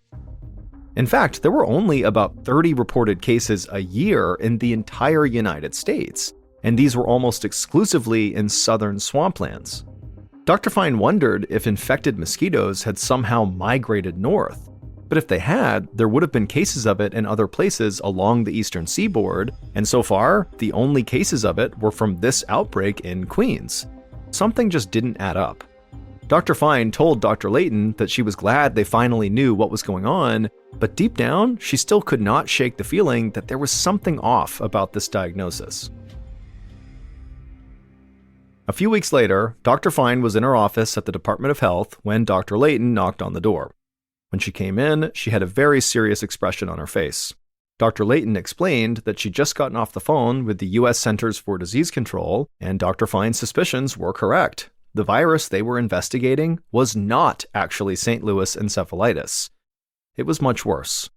In fact, there were only about 30 reported cases a year in the entire United States, and these were almost exclusively in southern swamplands. Dr. Fine wondered if infected mosquitoes had somehow migrated north, but if they had, there would have been cases of it in other places along the eastern seaboard, and so far, the only cases of it were from this outbreak in Queens. Something just didn't add up. Dr. Fine told Dr. Layton that she was glad they finally knew what was going on, but deep down, she still could not shake the feeling that there was something off about this diagnosis. A few weeks later, Dr. Fine was in her office at the Department of Health when Dr. Layton knocked on the door. When she came in, she had a very serious expression on her face. Dr. Layton explained that she'd just gotten off the phone with the U.S. Centers for Disease Control, and Dr. Fine's suspicions were correct. The virus they were investigating was not actually St. Louis encephalitis. It was much worse.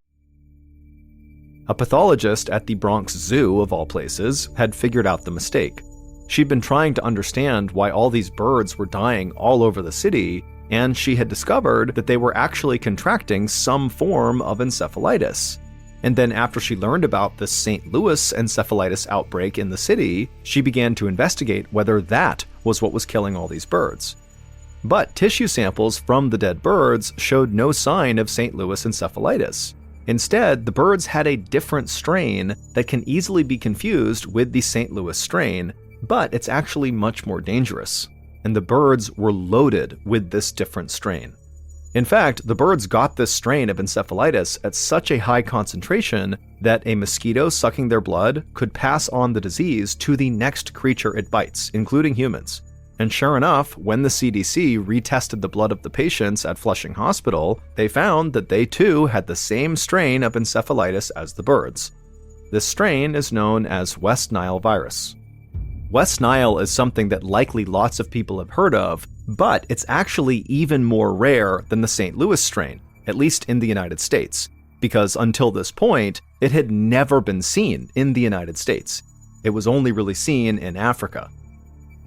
A pathologist at the Bronx Zoo, of all places, had figured out the mistake. She'd been trying to understand why all these birds were dying all over the city, and she had discovered that they were actually contracting some form of encephalitis. And then after she learned about the St. Louis encephalitis outbreak in the city, she began to investigate whether that was what was killing all these birds. But tissue samples from the dead birds showed no sign of St. Louis encephalitis. Instead, the birds had a different strain that can easily be confused with the St. Louis strain, but it's actually much more dangerous. And the birds were loaded with this different strain. In fact, the birds got this strain of encephalitis at such a high concentration that a mosquito sucking their blood could pass on the disease to the next creature it bites, including humans. And sure enough, when the CDC retested the blood of the patients at Flushing Hospital, they found that they too had the same strain of encephalitis as the birds. This strain is known as West Nile virus. West Nile is something that likely lots of people have heard of, but it's actually even more rare than the St. Louis strain, at least in the United States, because until this point, it had never been seen in the United States. It was only really seen in Africa.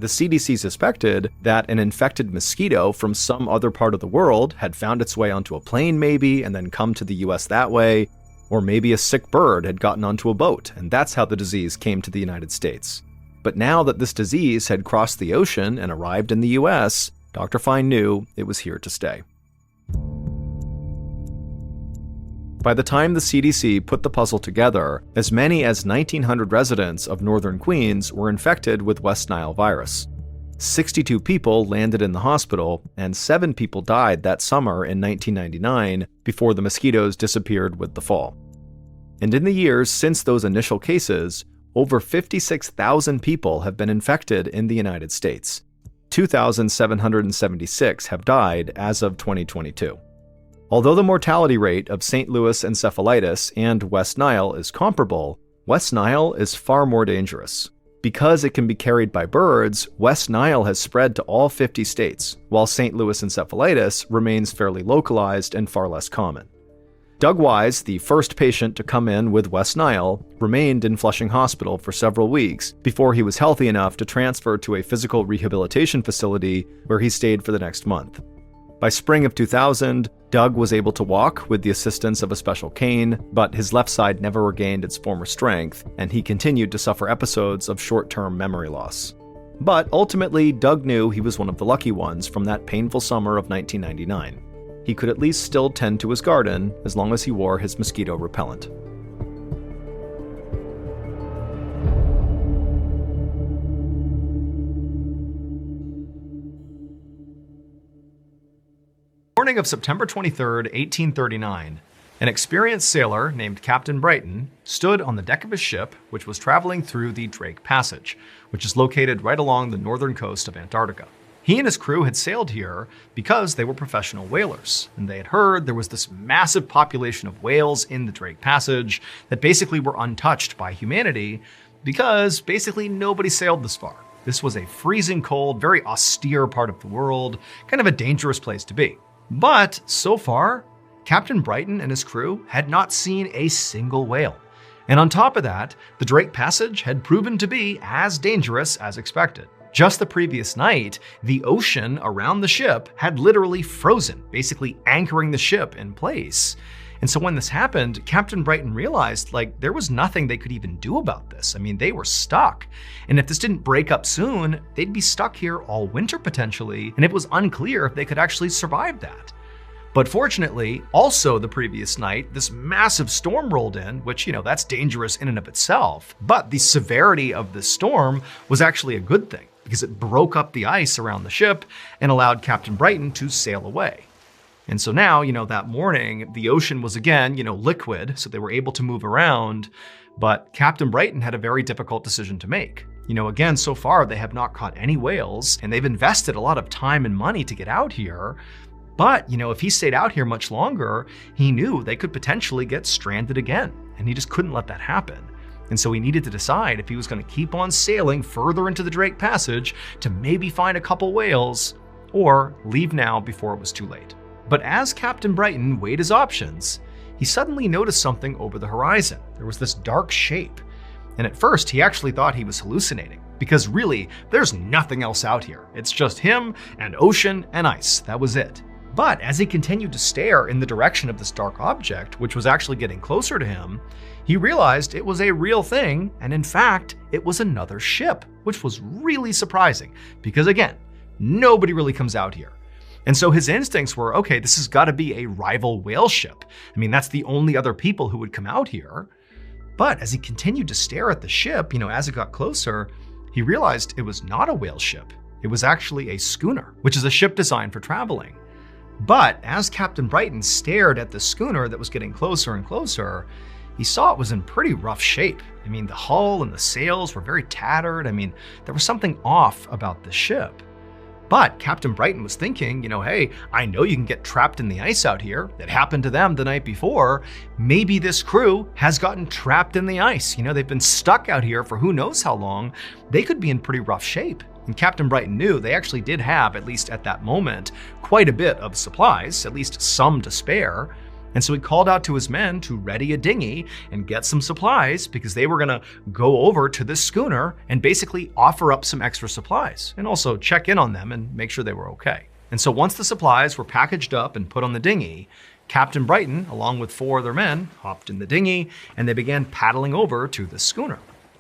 The CDC suspected that an infected mosquito from some other part of the world had found its way onto a plane maybe and then come to the US that way, or maybe a sick bird had gotten onto a boat, and that's how the disease came to the United States. But now that this disease had crossed the ocean and arrived in the US, Dr. Fine knew it was here to stay. By the time the CDC put the puzzle together, as many as 1,900 residents of northern Queens were infected with West Nile virus. 62 people landed in the hospital, and 7 people died that summer in 1999 before the mosquitoes disappeared with the fall. And in the years since those initial cases, over 56,000 people have been infected in the United States. 2,776 have died as of 2022. Although the mortality rate of St. Louis encephalitis and West Nile is comparable, West Nile is far more dangerous. Because it can be carried by birds, West Nile has spread to all 50 states, while St. Louis encephalitis remains fairly localized and far less common. Doug Wise, the first patient to come in with West Nile, remained in Flushing Hospital for several weeks before he was healthy enough to transfer to a physical rehabilitation facility where he stayed for the next month. By spring of 2000, Doug was able to walk with the assistance of a special cane, but his left side never regained its former strength, and he continued to suffer episodes of short-term memory loss. But ultimately, Doug knew he was one of the lucky ones from that painful summer of 1999. He could at least still tend to his garden as long as he wore his mosquito repellent. Morning of September 23rd, 1839, an experienced sailor named Captain Brighton stood on the deck of his ship, which was traveling through the Drake Passage, which is located right along the northern coast of Antarctica. He and his crew had sailed here because they were professional whalers, and they had heard there was this massive population of whales in the Drake Passage that basically were untouched by humanity because basically nobody sailed this far. This was a freezing cold, very austere part of the world, kind of a dangerous place to be. But so far, Captain Brighton and his crew had not seen a single whale. And on top of that, the Drake Passage had proven to be as dangerous as expected. Just the previous night, the ocean around the ship had literally frozen, basically anchoring the ship in place. And so when this happened, Captain Brighton realized there was nothing they could even do about this. I mean, they were stuck. And if this didn't break up soon, they'd be stuck here all winter potentially, and it was unclear if they could actually survive that. But fortunately, also the previous night, this massive storm rolled in, which, that's dangerous in and of itself. But the severity of the storm was actually a good thing. because it broke up the ice around the ship and allowed Captain Brighton to sail away. And so now, that morning, the ocean was again, liquid, so they were able to move around, but Captain Brighton had a very difficult decision to make. Again, so far they have not caught any whales, and they've invested a lot of time and money to get out here. But, if he stayed out here much longer, he knew they could potentially get stranded again, and he just couldn't let that happen. And so he needed to decide if he was going to keep on sailing further into the Drake Passage to maybe find a couple whales, or leave now before it was too late. But as Captain Brighton weighed his options, he suddenly noticed something over the horizon. There was this dark shape. And at first, he actually thought he was hallucinating, because really, there's nothing else out here. It's just him and ocean and ice. That was it. But as he continued to stare in the direction of this dark object, which was actually getting closer to him, he realized it was a real thing, and in fact, it was another ship, which was really surprising, because again, nobody really comes out here. And so his instincts were, okay, this has got to be a rival whale ship. I mean, that's the only other people who would come out here. But as he continued to stare at the ship, as it got closer, he realized it was not a whale ship. It was actually a schooner, which is a ship designed for traveling. But as Captain Brighton stared at the schooner that was getting closer and closer, he saw it was in pretty rough shape. I mean, the hull and the sails were very tattered. I mean, there was something off about the ship. But Captain Brighton was thinking, hey, I know you can get trapped in the ice out here. It happened to them the night before. Maybe this crew has gotten trapped in the ice. They've been stuck out here for who knows how long. They could be in pretty rough shape. And Captain Brighton knew they actually did have, at least at that moment, quite a bit of supplies, at least some to spare. And so he called out to his men to ready a dinghy and get some supplies, because they were gonna go over to this schooner and basically offer up some extra supplies and also check in on them and make sure they were okay. And so once the supplies were packaged up and put on the dinghy, Captain Brighton, along with 4 other men, hopped in the dinghy and they began paddling over to the schooner.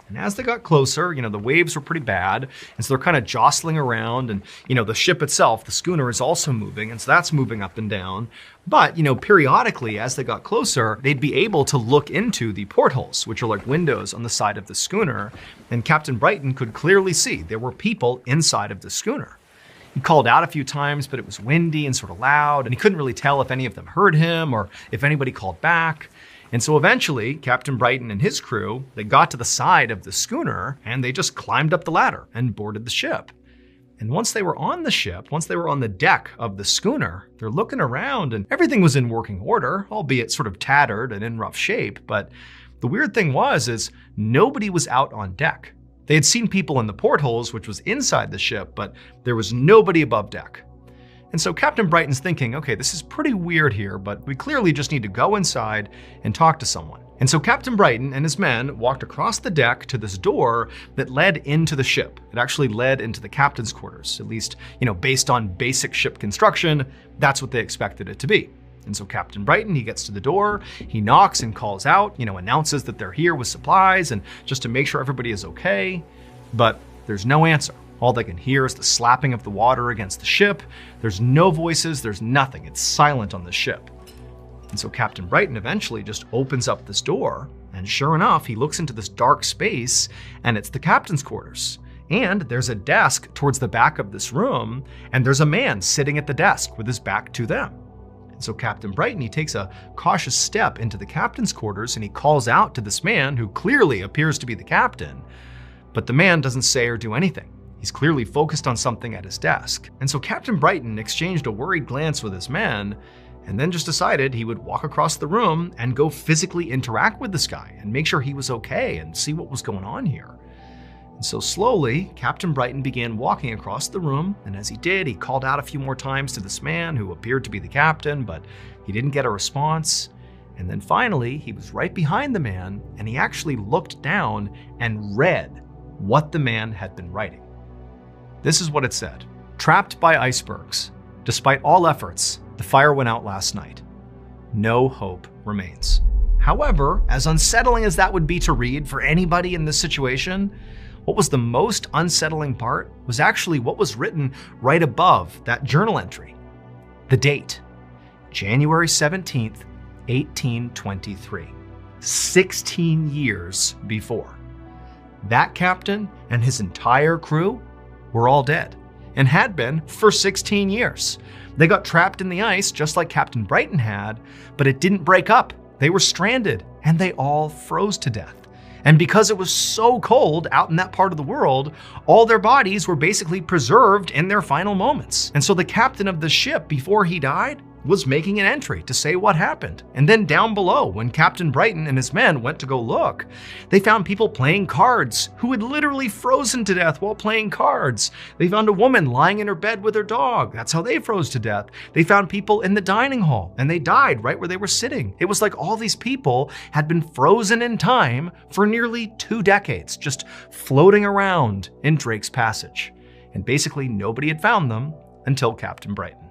And as they got closer, the waves were pretty bad, and so they're kind of jostling around, and the ship itself, the schooner, is also moving, and so that's moving up and down. But periodically, as they got closer, they'd be able to look into the portholes, which are like windows on the side of the schooner, and Captain Brighton could clearly see there were people inside of the schooner. He called out a few times, but it was windy and sort of loud, and he couldn't really tell if any of them heard him or if anybody called back. And so eventually, Captain Brighton and his crew, they got to the side of the schooner and they just climbed up the ladder and boarded the ship. And once they were on the ship, once they were on the deck of the schooner, they're looking around and everything was in working order, albeit sort of tattered and in rough shape. But the weird thing was nobody was out on deck. They had seen people in the portholes, which was inside the ship, but there was nobody above deck. And so Captain Brighton's thinking, okay, this is pretty weird here, but we clearly just need to go inside and talk to someone. And so Captain Brighton and his men walked across the deck to this door that led into the ship. It actually led into the captain's quarters, at least, based on basic ship construction, that's what they expected it to be. And so Captain Brighton, he gets to the door, he knocks and calls out, announces that they're here with supplies and just to make sure everybody is okay. But there's no answer. All they can hear is the slapping of the water against the ship. There's no voices, there's nothing. It's silent on the ship. And so Captain Brighton eventually just opens up this door, and sure enough, he looks into this dark space, and it's the captain's quarters. And there's a desk towards the back of this room, and there's a man sitting at the desk with his back to them. And so Captain Brighton, he takes a cautious step into the captain's quarters, and he calls out to this man who clearly appears to be the captain. But the man doesn't say or do anything. He's clearly focused on something at his desk. And so Captain Brighton exchanged a worried glance with his men and then just decided he would walk across the room and go physically interact with this guy and make sure he was okay and see what was going on here. And so slowly, Captain Brighton began walking across the room, and as he did, he called out a few more times to this man who appeared to be the captain, but he didn't get a response. And then finally, he was right behind the man, and he actually looked down and read what the man had been writing. This is what it said. Trapped by icebergs. Despite all efforts, the fire went out last night. No hope remains. However, as unsettling as that would be to read for anybody in this situation, what was the most unsettling part was actually what was written right above that journal entry. The date, January 17th, 1823. 16 years before. That captain and his entire crew were all dead, and had been for 16 years. They got trapped in the ice just like Captain Brighton had, but it didn't break up. They were stranded, and they all froze to death. And because it was so cold out in that part of the world, all their bodies were basically preserved in their final moments. And so the captain of the ship, before he died, was making an entry to say what happened. And then down below, when Captain Brighton and his men went to go look, they found people playing cards who had literally frozen to death while playing cards. They found a woman lying in her bed with her dog. That's how they froze to death. They found people in the dining hall, and they died right where they were sitting. It was like all these people had been frozen in time for nearly 2 decades, just floating around in Drake's Passage. And basically nobody had found them until Captain Brighton.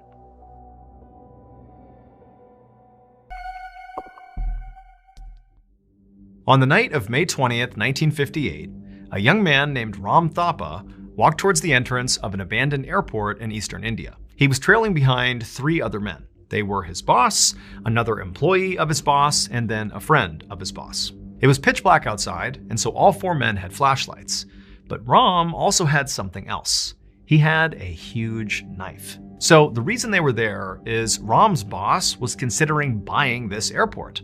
On the night of May 20th, 1958, a young man named Ram Thapa walked towards the entrance of an abandoned airport in eastern India. He was trailing behind 3 other men. They were his boss, another employee of his boss, and then a friend of his boss. It was pitch black outside, and so all 4 men had flashlights. But Ram also had something else. He had a huge knife. So the reason they were there is Ram's boss was considering buying this airport.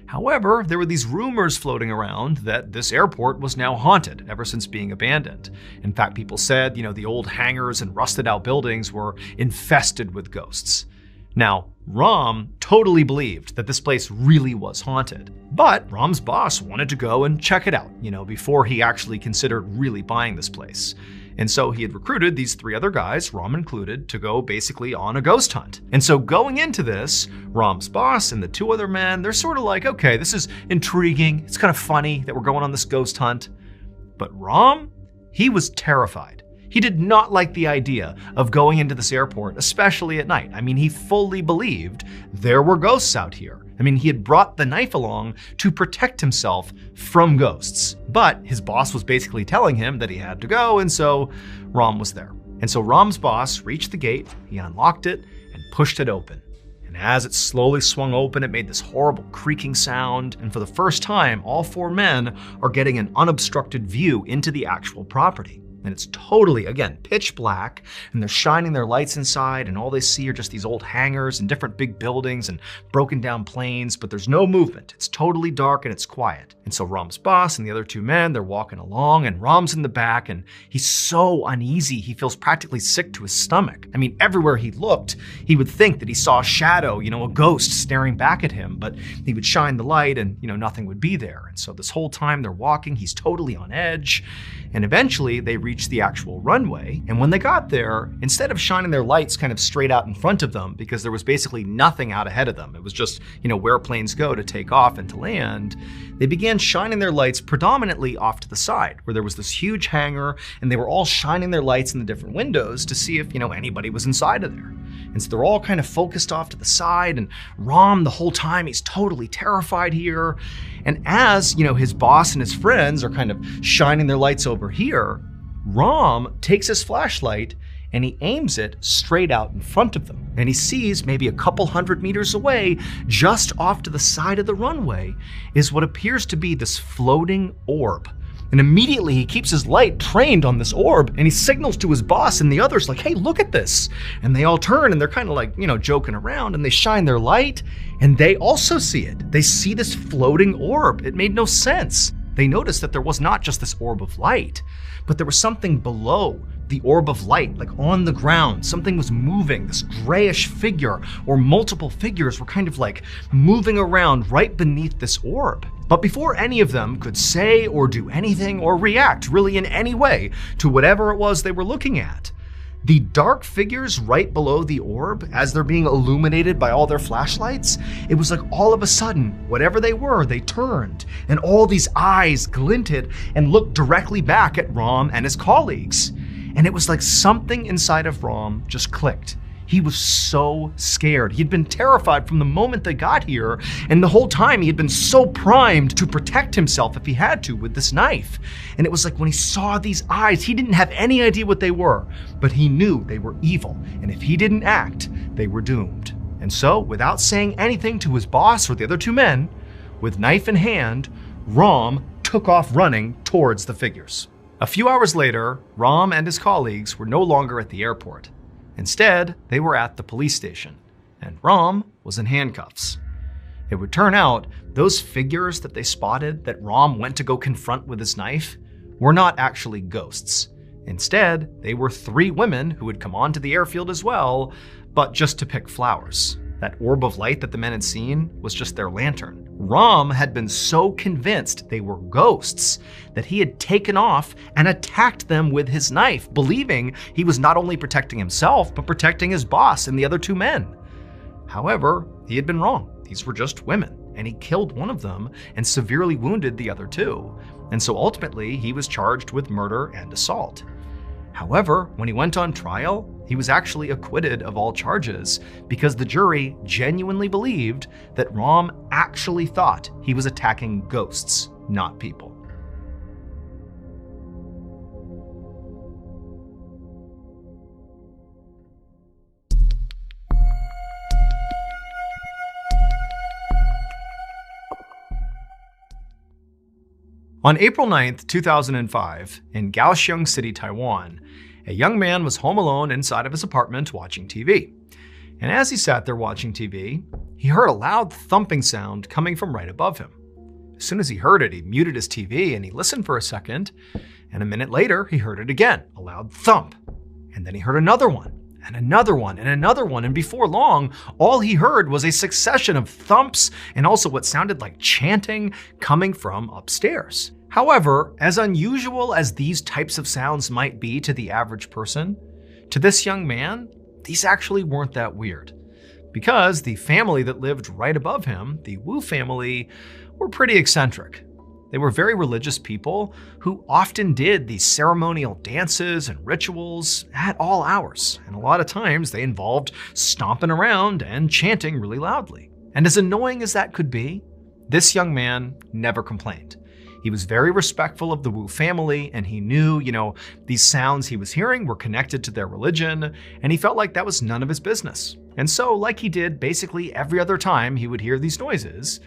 However, there were these rumors floating around that this airport was now haunted ever since being abandoned. In fact, people said, the old hangars and rusted out buildings were infested with ghosts. Now, Ram totally believed that this place really was haunted. But Ram's boss wanted to go and check it out, before he actually considered really buying this place. And so he had recruited these 3 other guys, Ram included, to go basically on a ghost hunt. And so going into this, Ram's boss and the 2 other men, they're sort of like, okay, this is intriguing. It's kind of funny that we're going on this ghost hunt. But Ram, he was terrified. He did not like the idea of going into this airport, especially at night. He fully believed there were ghosts out here. He had brought the knife along to protect himself from ghosts. But his boss was basically telling him that he had to go, and so Ram was there. And so Ram's boss reached the gate, he unlocked it, and pushed it open. And as it slowly swung open, it made this horrible creaking sound, and for the first time, all 4 men are getting an unobstructed view into the actual property. And it's totally, again, pitch black, and they're shining their lights inside, and all they see are just these old hangars and different big buildings and broken down planes, but there's no movement. It's totally dark and it's quiet. And so Ram's boss and the other 2 men, they're walking along, and Ram's in the back, and he's so uneasy, he feels practically sick to his stomach. Everywhere he looked, he would think that he saw a shadow, a ghost staring back at him, but he would shine the light and, nothing would be there. And so this whole time they're walking, he's totally on edge, and eventually they reach the actual runway. And when they got there, instead of shining their lights kind of straight out in front of them, because there was basically nothing out ahead of them, it was just, where planes go to take off and to land, they began shining their lights predominantly off to the side, where there was this huge hangar, and they were all shining their lights in the different windows to see if, anybody was inside of there. And so they're all kind of focused off to the side, and Ram, the whole time, he's totally terrified here. And as, his boss and his friends are kind of shining their lights over here, Ram takes his flashlight and he aims it straight out in front of them. And he sees maybe a couple 100 meters away, just off to the side of the runway, is what appears to be this floating orb. And immediately he keeps his light trained on this orb, and he signals to his boss and the others like, hey, look at this. And they all turn, and they're kind of like, joking around, and they shine their light, and they also see it. They see this floating orb. It made no sense. They noticed that there was not just this orb of light, but there was something below the orb of light, like on the ground. Something was moving, this grayish figure, or multiple figures were kind of like moving around right beneath this orb. But before any of them could say or do anything or react really in any way to whatever it was they were looking at, the dark figures right below the orb, as they're being illuminated by all their flashlights, it was like all of a sudden, whatever they were, they turned, and all these eyes glinted and looked directly back at Ram and his colleagues. And it was like something inside of Ram just clicked. He was so scared. He'd been terrified from the moment they got here, and the whole time he had been so primed to protect himself if he had to with this knife. And it was like when he saw these eyes, he didn't have any idea what they were, but he knew they were evil, and if he didn't act, they were doomed. And so, without saying anything to his boss or the other 2 men, with knife in hand, Ram took off running towards the figures. A few hours later, Ram and his colleagues were no longer at the airport. Instead, they were at the police station, and Ram was in handcuffs. It would turn out those figures that they spotted that Ram went to go confront with his knife were not actually ghosts. Instead, they were 3 women who had come onto the airfield as well, but just to pick flowers. That orb of light that the men had seen was just their lantern. Ram had been so convinced they were ghosts that he had taken off and attacked them with his knife, believing he was not only protecting himself, but protecting his boss and the other 2 men. However, he had been wrong. These were just women, and he killed one of them and severely wounded the other 2. And so ultimately, he was charged with murder and assault. However, when he went on trial, he was actually acquitted of all charges because the jury genuinely believed that Ram actually thought he was attacking ghosts, not people. On April 9th, 2005, in Kaohsiung City, Taiwan, a young man was home alone inside of his apartment watching TV. And as he sat there watching TV, he heard a loud thumping sound coming from right above him. As soon as he heard it, he muted his TV and he listened for a second, and a minute later, he heard it again, a loud thump. And then he heard another one, and another one, and another one, and before long, all he heard was a succession of thumps and also what sounded like chanting coming from upstairs. However, as unusual as these types of sounds might be to the average person, to this young man, these actually weren't that weird. Because the family that lived right above him, the Wu family, were pretty eccentric. They were very religious people who often did these ceremonial dances and rituals at all hours, and a lot of times they involved stomping around and chanting really loudly. And as annoying as that could be, this young man never complained. He was very respectful of the Wu family, and he knew, these sounds he was hearing were connected to their religion, and he felt like that was none of his business. And so, like he did basically every other time he would hear these noises,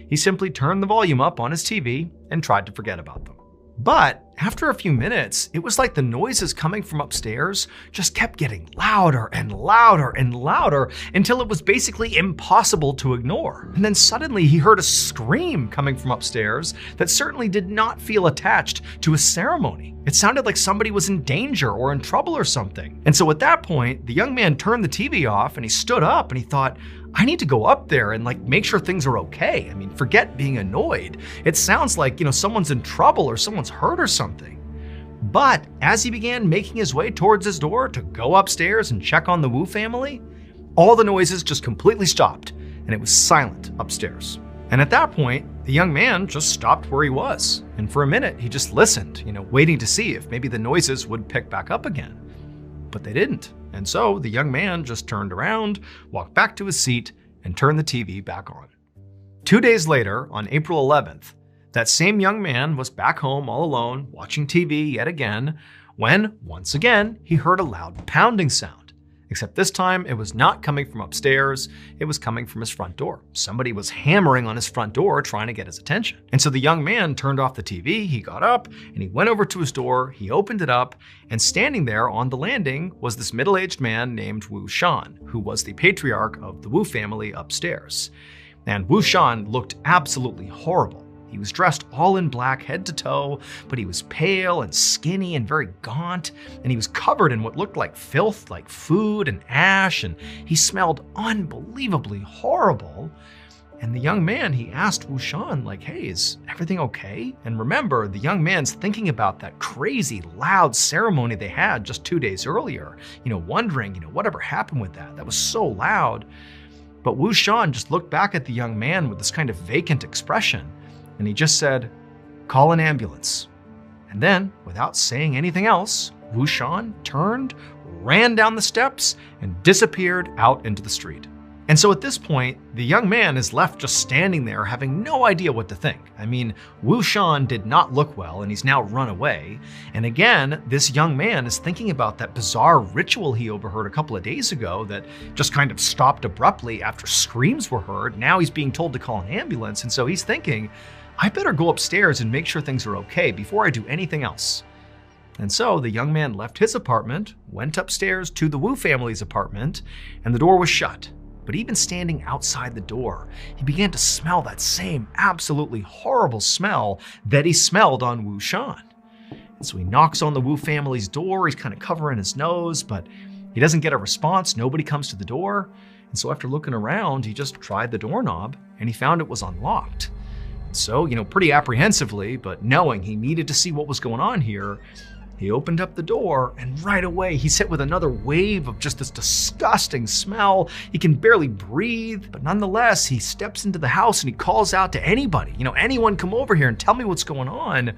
he simply turned the volume up on his TV and tried to forget about them. But after a few minutes, it was like the noises coming from upstairs just kept getting louder and louder and louder until it was basically impossible to ignore. And then suddenly he heard a scream coming from upstairs that certainly did not feel attached to a ceremony. It sounded like somebody was in danger or in trouble or something. And so at that point, the young man turned the TV off and he stood up and he thought, I need to go up there and make sure things are okay. I mean, forget being annoyed. It sounds like, someone's in trouble or someone's hurt or something. But as he began making his way towards his door to go upstairs and check on the Wu family, all the noises just completely stopped and it was silent upstairs. And at that point, the young man just stopped where he was. And for a minute, he just listened, waiting to see if maybe the noises would pick back up again. But they didn't. And so the young man just turned around, walked back to his seat, and turned the TV back on. 2 days later, on April 11th, that same young man was back home all alone, watching TV yet again, when, once again, he heard a loud pounding sound. Except this time, it was not coming from upstairs, it was coming from his front door. Somebody was hammering on his front door trying to get his attention. And so the young man turned off the TV, he got up, and he went over to his door, he opened it up, and standing there on the landing was this middle-aged man named Wu Shan, who was the patriarch of the Wu family upstairs. And Wu Shan looked absolutely horrible. He was dressed all in black head to toe, but he was pale and skinny and very gaunt, and he was covered in what looked like filth, like food and ash, and he smelled unbelievably horrible. And the young man, he asked Wu Shan, hey, is everything okay? And remember, the young man's thinking about that crazy, loud ceremony they had just 2 days earlier, wondering, whatever happened with that? That was so loud. But Wu Shan just looked back at the young man with this kind of vacant expression, and he just said, call an ambulance. And then, without saying anything else, Wu Shan turned, ran down the steps, and disappeared out into the street. And so at this point, the young man is left just standing there having no idea what to think. I mean, Wu Shan did not look well and he's now run away. And again, this young man is thinking about that bizarre ritual he overheard a couple of days ago that just kind of stopped abruptly after screams were heard. Now he's being told to call an ambulance. And so he's thinking, I better go upstairs and make sure things are okay before I do anything else. And so the young man left his apartment, went upstairs to the Wu family's apartment, and the door was shut. But even standing outside the door, he began to smell that same absolutely horrible smell that he smelled on Wu Shan. And so he knocks on the Wu family's door. He's kind of covering his nose, but he doesn't get a response. Nobody comes to the door. And so after looking around, he just tried the doorknob and he found it was unlocked. And so, pretty apprehensively, but knowing he needed to see what was going on here, he opened up the door, and right away he's hit with another wave of just this disgusting smell. He can barely breathe, but nonetheless, he steps into the house and he calls out to anybody, anyone come over here and tell me what's going on.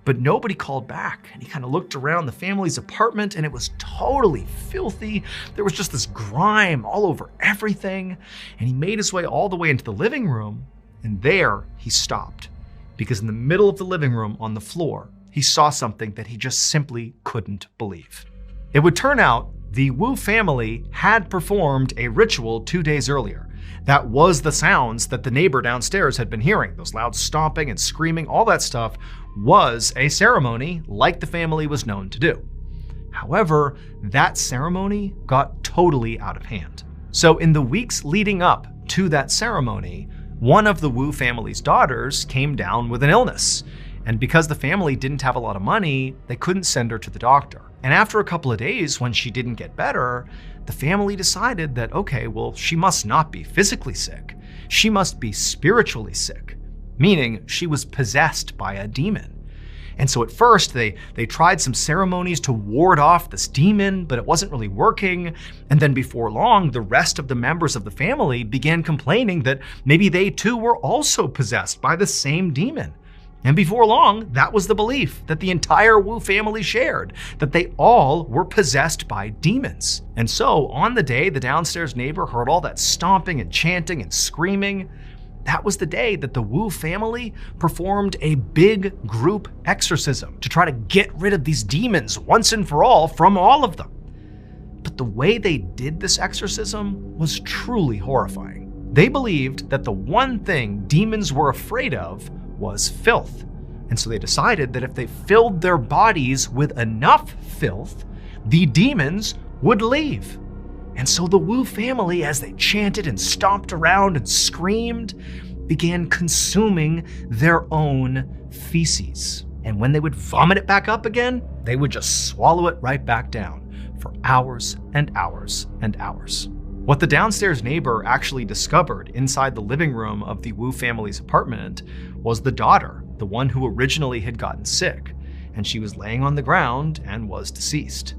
But nobody called back, and he kind of looked around the family's apartment, and it was totally filthy. There was just this grime all over everything, and he made his way all the way into the living room, and there he stopped, because in the middle of the living room on the floor, he saw something that he just simply couldn't believe. It would turn out the Wu family had performed a ritual 2 days earlier. That was the sounds that the neighbor downstairs had been hearing. Those loud stomping and screaming, all that stuff was a ceremony like the family was known to do. However, that ceremony got totally out of hand. So in the weeks leading up to that ceremony, one of the Wu family's daughters came down with an illness. And because the family didn't have a lot of money, they couldn't send her to the doctor. And after a couple of days, when she didn't get better, the family decided that, okay, well, she must not be physically sick. She must be spiritually sick, meaning she was possessed by a demon. And so at first, they tried some ceremonies to ward off this demon, but it wasn't really working. And then before long, the rest of the members of the family began complaining that maybe they too were also possessed by the same demon. And before long, that was the belief that the entire Wu family shared, that they all were possessed by demons. And so on the day the downstairs neighbor heard all that stomping and chanting and screaming, that was the day that the Wu family performed a big group exorcism to try to get rid of these demons once and for all from all of them. But the way they did this exorcism was truly horrifying. They believed that the one thing demons were afraid of was filth. And so they decided that if they filled their bodies with enough filth, the demons would leave. And so the Wu family, as they chanted and stomped around and screamed, began consuming their own feces. And when they would vomit it back up again, they would just swallow it right back down for hours and hours and hours. What the downstairs neighbor actually discovered inside the living room of the Wu family's apartment was the daughter, the one who originally had gotten sick, and she was laying on the ground and was deceased.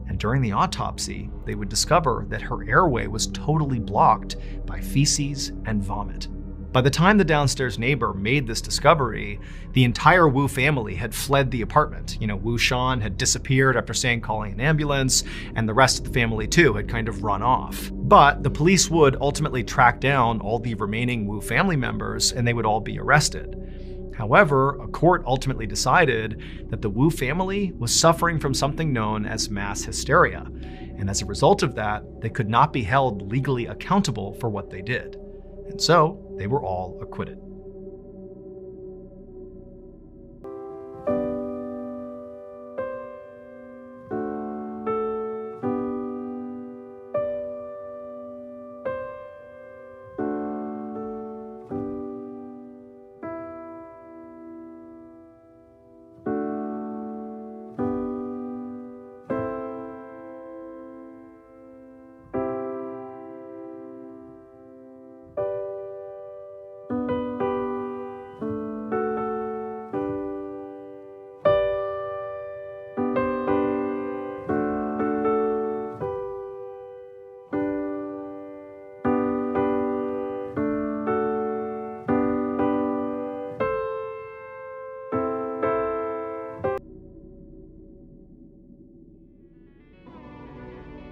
And during the autopsy, they would discover that her airway was totally blocked by feces and vomit. By the time the downstairs neighbor made this discovery, the entire Wu family had fled the apartment. Wu Shan had disappeared after saying calling an ambulance, and the rest of the family too had kind of run off. But the police would ultimately track down all the remaining Wu family members, and they would all be arrested. However, a court ultimately decided that the Wu family was suffering from something known as mass hysteria, and as a result of that, they could not be held legally accountable for what they did. And so, they were all acquitted.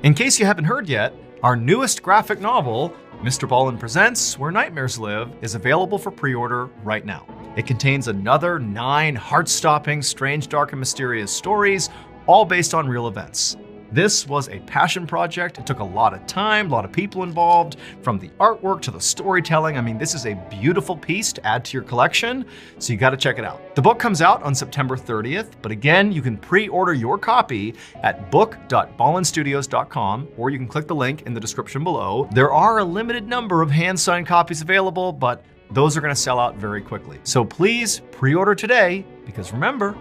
In case you haven't heard yet, our newest graphic novel, MrBallen's Presents Where Nightmares Live, is available for pre-order right now. It contains another 9 heart-stopping, strange, dark, and mysterious stories, all based on real events. This was a passion project. It took a lot of time, a lot of people involved, from the artwork to the storytelling. I mean, this is a beautiful piece to add to your collection, so you gotta check it out. The book comes out on September 30th, but again, you can pre-order your copy at book.ballenstudios.com, or you can click the link in the description below. There are a limited number of hand-signed copies available, but those are gonna sell out very quickly. So please pre-order today, because remember,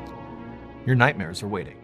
your nightmares are waiting.